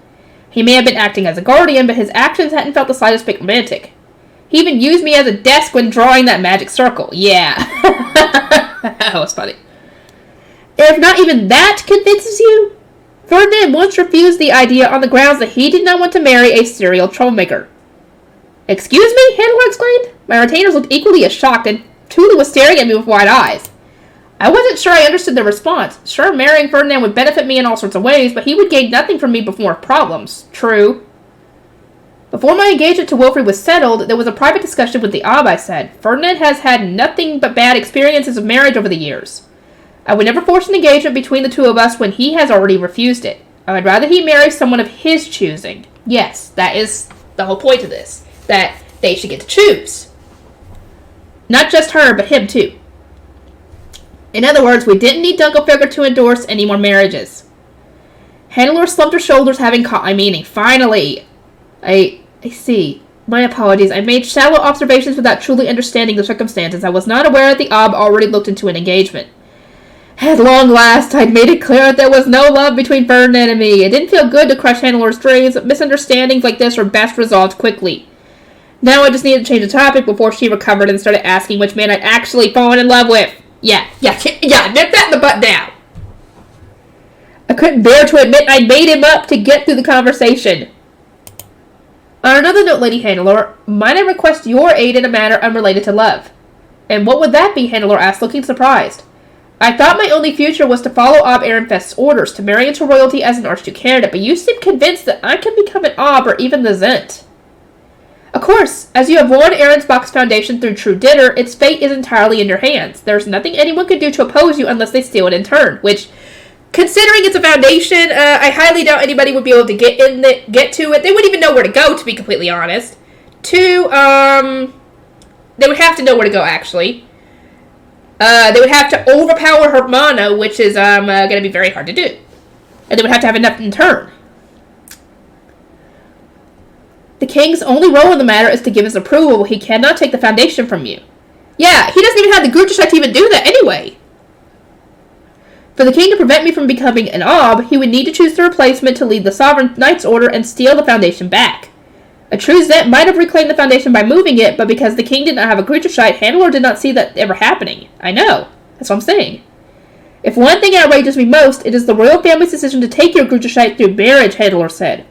He may have been acting as a guardian, but his actions hadn't felt the slightest bit romantic. He even used me as a desk when drawing that magic circle. Yeah. That was funny. If not even that convinces you, Ferdinand once refused the idea on the grounds that he did not want to marry a serial troublemaker. Excuse me? Handler exclaimed. My retainers looked equally as shocked, and Tulu was staring at me with wide eyes. I wasn't sure I understood the response. Sure, marrying Ferdinand would benefit me in all sorts of ways, but he would gain nothing from me before problems. True. Before my engagement to Wilfred was settled, there was a private discussion with the Ob, I said. Ferdinand has had nothing but bad experiences of marriage over the years. I would never force an engagement between the two of us when he has already refused it. I would rather he marry someone of his choosing. Yes, that is the whole point of this. That they should get to choose. Not just her, but him too. In other words, we didn't need Dunkelfigure to endorse any more marriages. Hannelore slumped her shoulders, having caught my meaning. Finally! I see. My apologies. I made shallow observations without truly understanding the circumstances. I was not aware that the Ob already looked into an engagement. At long last, I'd made it clear that there was no love between Ferdinand and me. It didn't feel good to crush Hannelore's dreams, but misunderstandings like this were best resolved quickly. Now I just needed to change the topic before she recovered and started asking which man I'd actually fallen in love with. Yeah, nip that in the butt now. I couldn't bear to admit I'd made him up to get through the conversation. On another note, Lady Hannelore, might I request your aid in a matter unrelated to love? And what would that be? Hannelore asked, looking surprised. I thought my only future was to follow Ob Ehrenfest's orders, to marry into royalty as an Archduke candidate, but you seem convinced that I can become an Ob or even the Zent. Of course, as you have won Ahrensbach's foundation through true dinner, its fate is entirely in your hands. There's nothing anyone can do to oppose you unless they steal it in turn, which, considering it's a foundation, I highly doubt anybody would be able to get to it. They wouldn't even know where to go, to be completely honest. They would have to know where to go, actually. They would have to overpower Hermano, which is going to be very hard to do. And they would have to have enough in turn. The king's only role in the matter is to give his approval. He cannot take the foundation from you. Yeah, he doesn't even have the Gruterscheid to even do that anyway. For the king to prevent me from becoming an Ob, he would need to choose the replacement to lead the Sovereign Knights Order and steal the foundation back. A true Zent might have reclaimed the foundation by moving it, but because the king did not have a Gruterscheid, Hannelore did not see that ever happening. I know. That's what I'm saying. If one thing outrages me most, it is the royal family's decision to take your Gruterscheid through marriage, Hannelore said.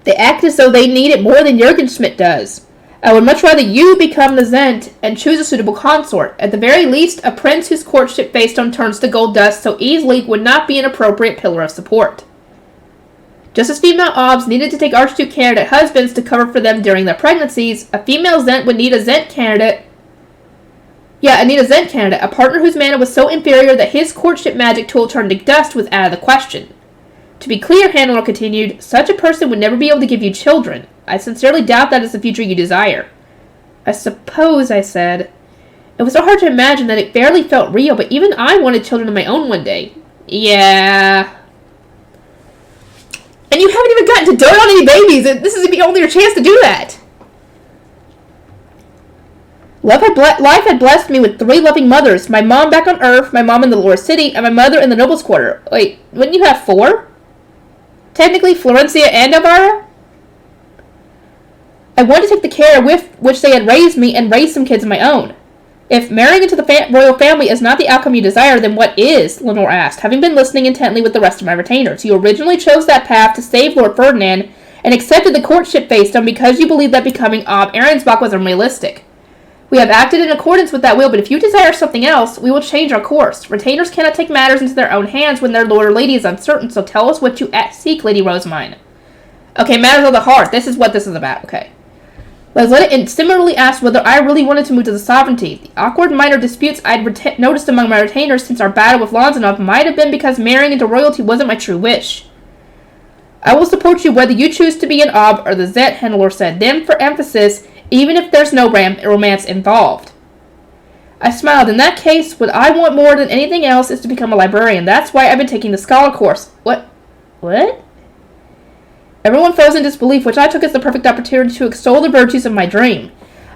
They act as though they need it more than Jürgen Schmidt does. I would much rather you become the Zent and choose a suitable consort. At the very least, a prince whose courtship Faystone turns to gold dust so easily would not be an appropriate pillar of support. Just as female Obs needed to take Archduke candidate husbands to cover for them during their pregnancies, a female Zent would need a Zent candidate. A partner whose mana was so inferior that his courtship magic tool turned to dust was out of the question. To be clear, Hannelore continued, such a person would never be able to give you children. I sincerely doubt that is the future you desire. I suppose, I said. It was so hard to imagine that it barely felt real, but even I wanted children of my own one day. Yeah. And you haven't even gotten to dote on any babies, and this is only your chance to do that. Life had blessed me with 3 loving mothers. My mom back on Earth, my mom in the lower city, and my mother in the nobles' quarter. Wait, wouldn't you have 4? Technically, Florencia and Elvira? I wanted to take the care with which they had raised me and raise some kids of my own. If marrying into the royal family is not the outcome you desire, then what is? Lenore asked, having been listening intently with the rest of my retainers. You originally chose that path to save Lord Ferdinand and accepted the courtship Faystone because you believed that becoming Ob Ahrensbach was unrealistic. We have acted in accordance with that will, but if you desire something else, we will change our course. Retainers cannot take matters into their own hands when their lord or lady is uncertain, so tell us what you seek, Lady Rosamine. Okay, matters of the heart. This is what this is about. Okay. Lisletta similarly asked whether I really wanted to move to the sovereignty. The awkward minor disputes I'd noticed among my retainers since our battle with Lonzanov might have been because marrying into royalty wasn't my true wish. I will support you whether you choose to be an Ob or the Zet, Hannelore said. Then, for emphasis, even if there's no romance involved. I smiled. In that case, what I want more than anything else is to become a librarian. That's why I've been taking the scholar course. What? Everyone froze in disbelief, which I took as the perfect opportunity to extol the virtues of my dream.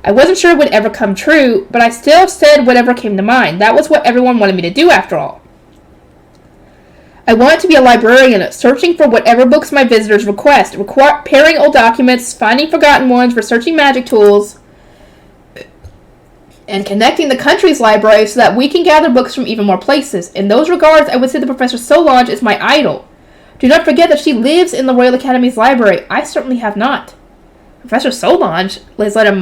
I wasn't sure it would ever come true, but I still said whatever came to mind. That was what everyone wanted me to do, after all. I wanted to be a librarian, searching for whatever books my visitors request, pairing old documents, finding forgotten ones, researching magic tools, and connecting the country's library so that we can gather books from even more places. In those regards, I would say that Professor Solange is my idol. Do not forget that she lives in the Royal Academy's library. I certainly have not. Professor Solange, Eleanor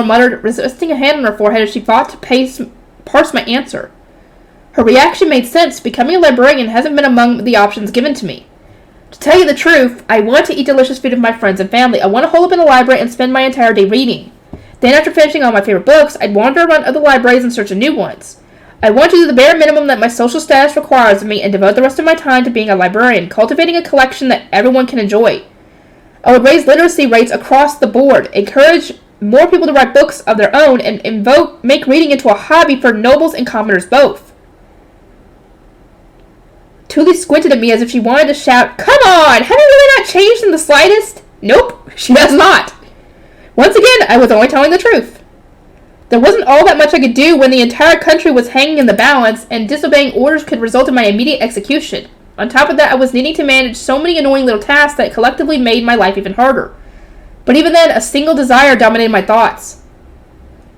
muttered, resting a hand on her forehead as she fought to parse my answer. Her reaction made sense. Becoming a librarian hasn't been among the options given to me. To tell you the truth, I want to eat delicious food with my friends and family. I want to hole up in a library and spend my entire day reading. Then, after finishing all my favorite books, I'd wander around other libraries in search of new ones. I want to do the bare minimum that my social status requires of me and devote the rest of my time to being a librarian, cultivating a collection that everyone can enjoy. I would raise literacy rates across the board, encourage more people to write books of their own, and make reading into a hobby for nobles and commoners both. Tuli squinted at me as if she wanted to shout, "Come on! Have you really not changed in the slightest?" Nope, she has not. Once again, I was only telling the truth. There wasn't all that much I could do when the entire country was hanging in the balance, and disobeying orders could result in my immediate execution. On top of that, I was needing to manage so many annoying little tasks that collectively made my life even harder. But even then, a single desire dominated my thoughts.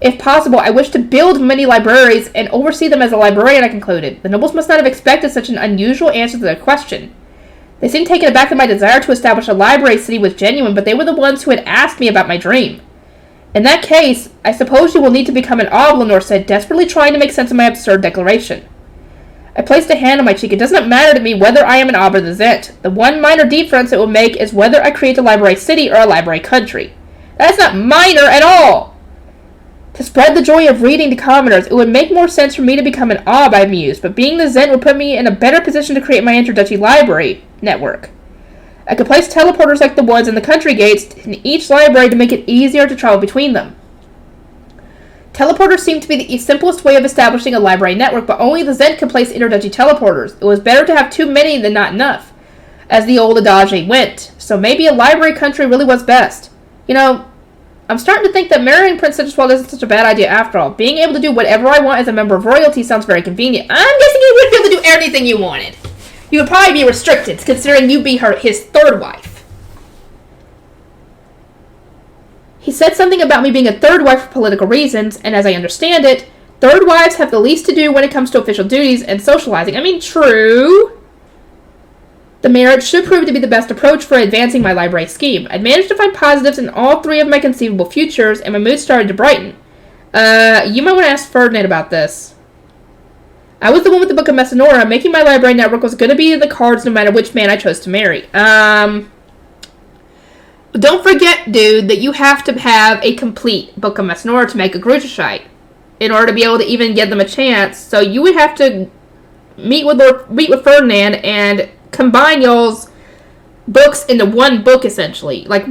If possible, I wished to build many libraries and oversee them as a librarian, I concluded. The nobles must not have expected such an unusual answer to their question. They seemed taken aback that my desire to establish a library city was genuine, but they were the ones who had asked me about my dream. In that case, I suppose you will need to become an Ob, Lenore said, desperately trying to make sense of my absurd declaration. I placed a hand on my cheek. It does not matter to me whether I am an Ob or the Zet. The one minor difference it will make is whether I create a library city or a library country. That is not minor at all! To spread the joy of reading to commoners, it would make more sense for me to become an Ob, I mused, but being the Zet would put me in a better position to create my interduchy library network. I could place teleporters like the ones in the country gates in each library to make it easier to travel between them. Teleporters seemed to be the simplest way of establishing a library network, but only the Zet could place interduchy teleporters. It was better to have too many than not enough, as the old adage went, so maybe a library country really was best. You know, I'm starting to think that marrying Prince Citruswald isn't such a bad idea after all. Being able to do whatever I want as a member of royalty sounds very convenient. I'm guessing you wouldn't be able to do anything you wanted. You would probably be restricted, considering you'd be his third wife. He said something about me being a third wife for political reasons, and as I understand it, third wives have the least to do when it comes to official duties and socializing. I mean, true. The marriage should prove to be the best approach for advancing my library scheme. I'd managed to find positives in all three of my conceivable futures, and my mood started to brighten. You might want to ask Ferdinand about this. I was the one with the Book of Messinora. Making my library network was going to be in the cards no matter which man I chose to marry. Don't forget, dude, that you have to have a complete Book of Messinora to make a Grutushite in order to be able to even give them a chance. So you would have to meet with Ferdinand and combine y'all's books into one book, essentially. Like,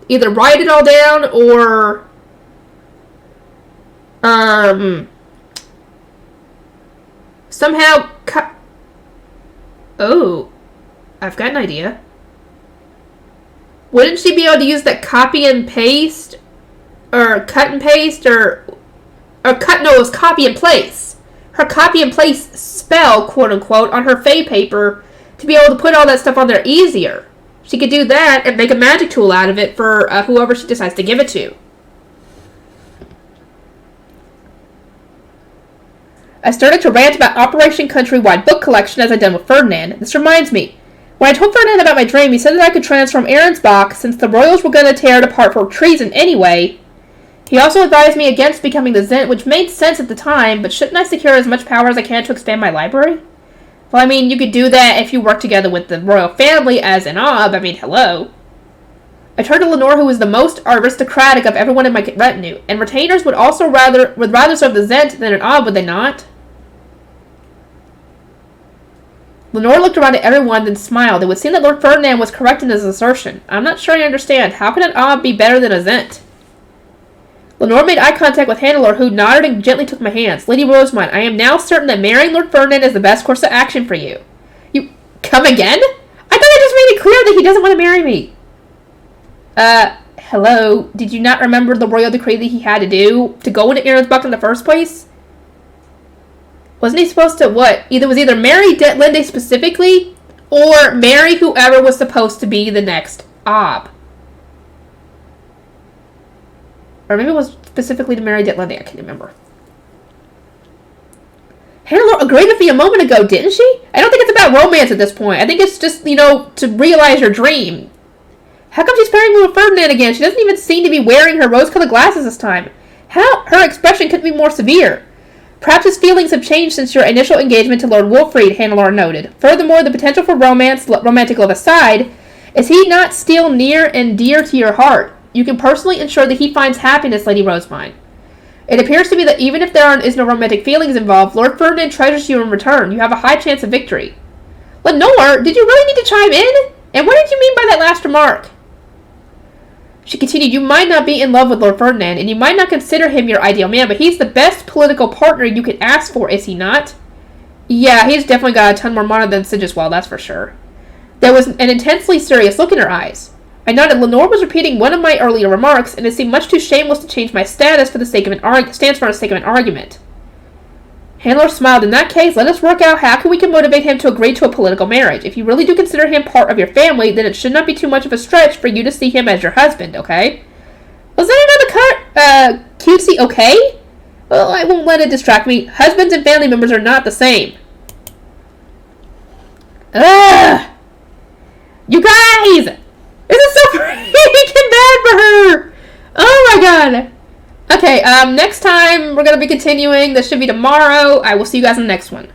either write it all down or somehow cut. Oh, I've got an idea. Wouldn't she be able to use that copy and paste, or cut and paste, it was copy and place. Her copy and place spell, quote unquote, on her Fey paper to be able to put all that stuff on there easier. She could do that and make a magic tool out of it for whoever she decides to give it to. I started to rant about Operation Countrywide Book Collection as I'd done with Ferdinand. This reminds me. When I told Ferdinand about my dream, he said that I could transform Aaron's box, since the royals were going to tear it apart for treason anyway. He also advised me against becoming the Zent, which made sense at the time, but shouldn't I secure as much power as I can to expand my library? Well, I mean, you could do that if you work together with the royal family as an Ob. I mean, hello. I turned to Lenore, who was the most aristocratic of everyone in my retinue, and retainers would rather serve the Zent than an Ob, would they not? Lenore looked around at everyone, then smiled. It would seem that Lord Ferdinand was correct in his assertion. I'm not sure I understand. How can an Ob be better than a Zent? Lenore made eye contact with Hannelore, who nodded and gently took my hands. Lady Rosemont, I am now certain that marrying Lord Ferdinand is the best course of action for you. You come again? I thought I just made it clear that he doesn't want to marry me. Hello? Did you not remember the royal decree that he had to do to go into Ironsbuck in the first place? Wasn't he supposed to, what? Either marry Linde specifically, or marry whoever was supposed to be the next Ob. Or maybe it was specifically to marry Linde, I can't remember. Hannelore agreed with me a moment ago, didn't she? I don't think it's about romance at this point. I think it's just, to realize your dream. How come she's pairing me with Ferdinand again? She doesn't even seem to be wearing her rose-colored glasses this time. How? Her expression couldn't be more severe. Perhaps his feelings have changed since your initial engagement to Lord Wolfried, Hannelore noted. Furthermore, the potential for romantic love aside, is he not still near and dear to your heart? You can personally ensure that he finds happiness, Lady Rosemont. It appears to me that even if there is no romantic feelings involved, Lord Ferdinand treasures you in return. You have a high chance of victory. Lenore, did you really need to chime in? And what did you mean by that last remark? She continued, you might not be in love with Lord Ferdinand, and you might not consider him your ideal man, but he's the best political partner you could ask for, is he not? Yeah, he's definitely got a ton more mana than Sigiswell, that's for sure. There was an intensely serious look in her eyes. I noted Lenore was repeating one of my earlier remarks, and it seemed much too shameless to change my stance for the sake of an argument. Hannelore smiled. In that case, let us work out how we can motivate him to agree to a political marriage. If you really do consider him part of your family, then it should not be too much of a stretch for you to see him as your husband, okay? Was that another cutesy okay? Well, I won't let it distract me. Husbands and family members are not the same. Ugh! You guys! This is so freaking bad for her! Oh my god! Okay, next time we're going to be continuing. This should be tomorrow. I will see you guys in the next one.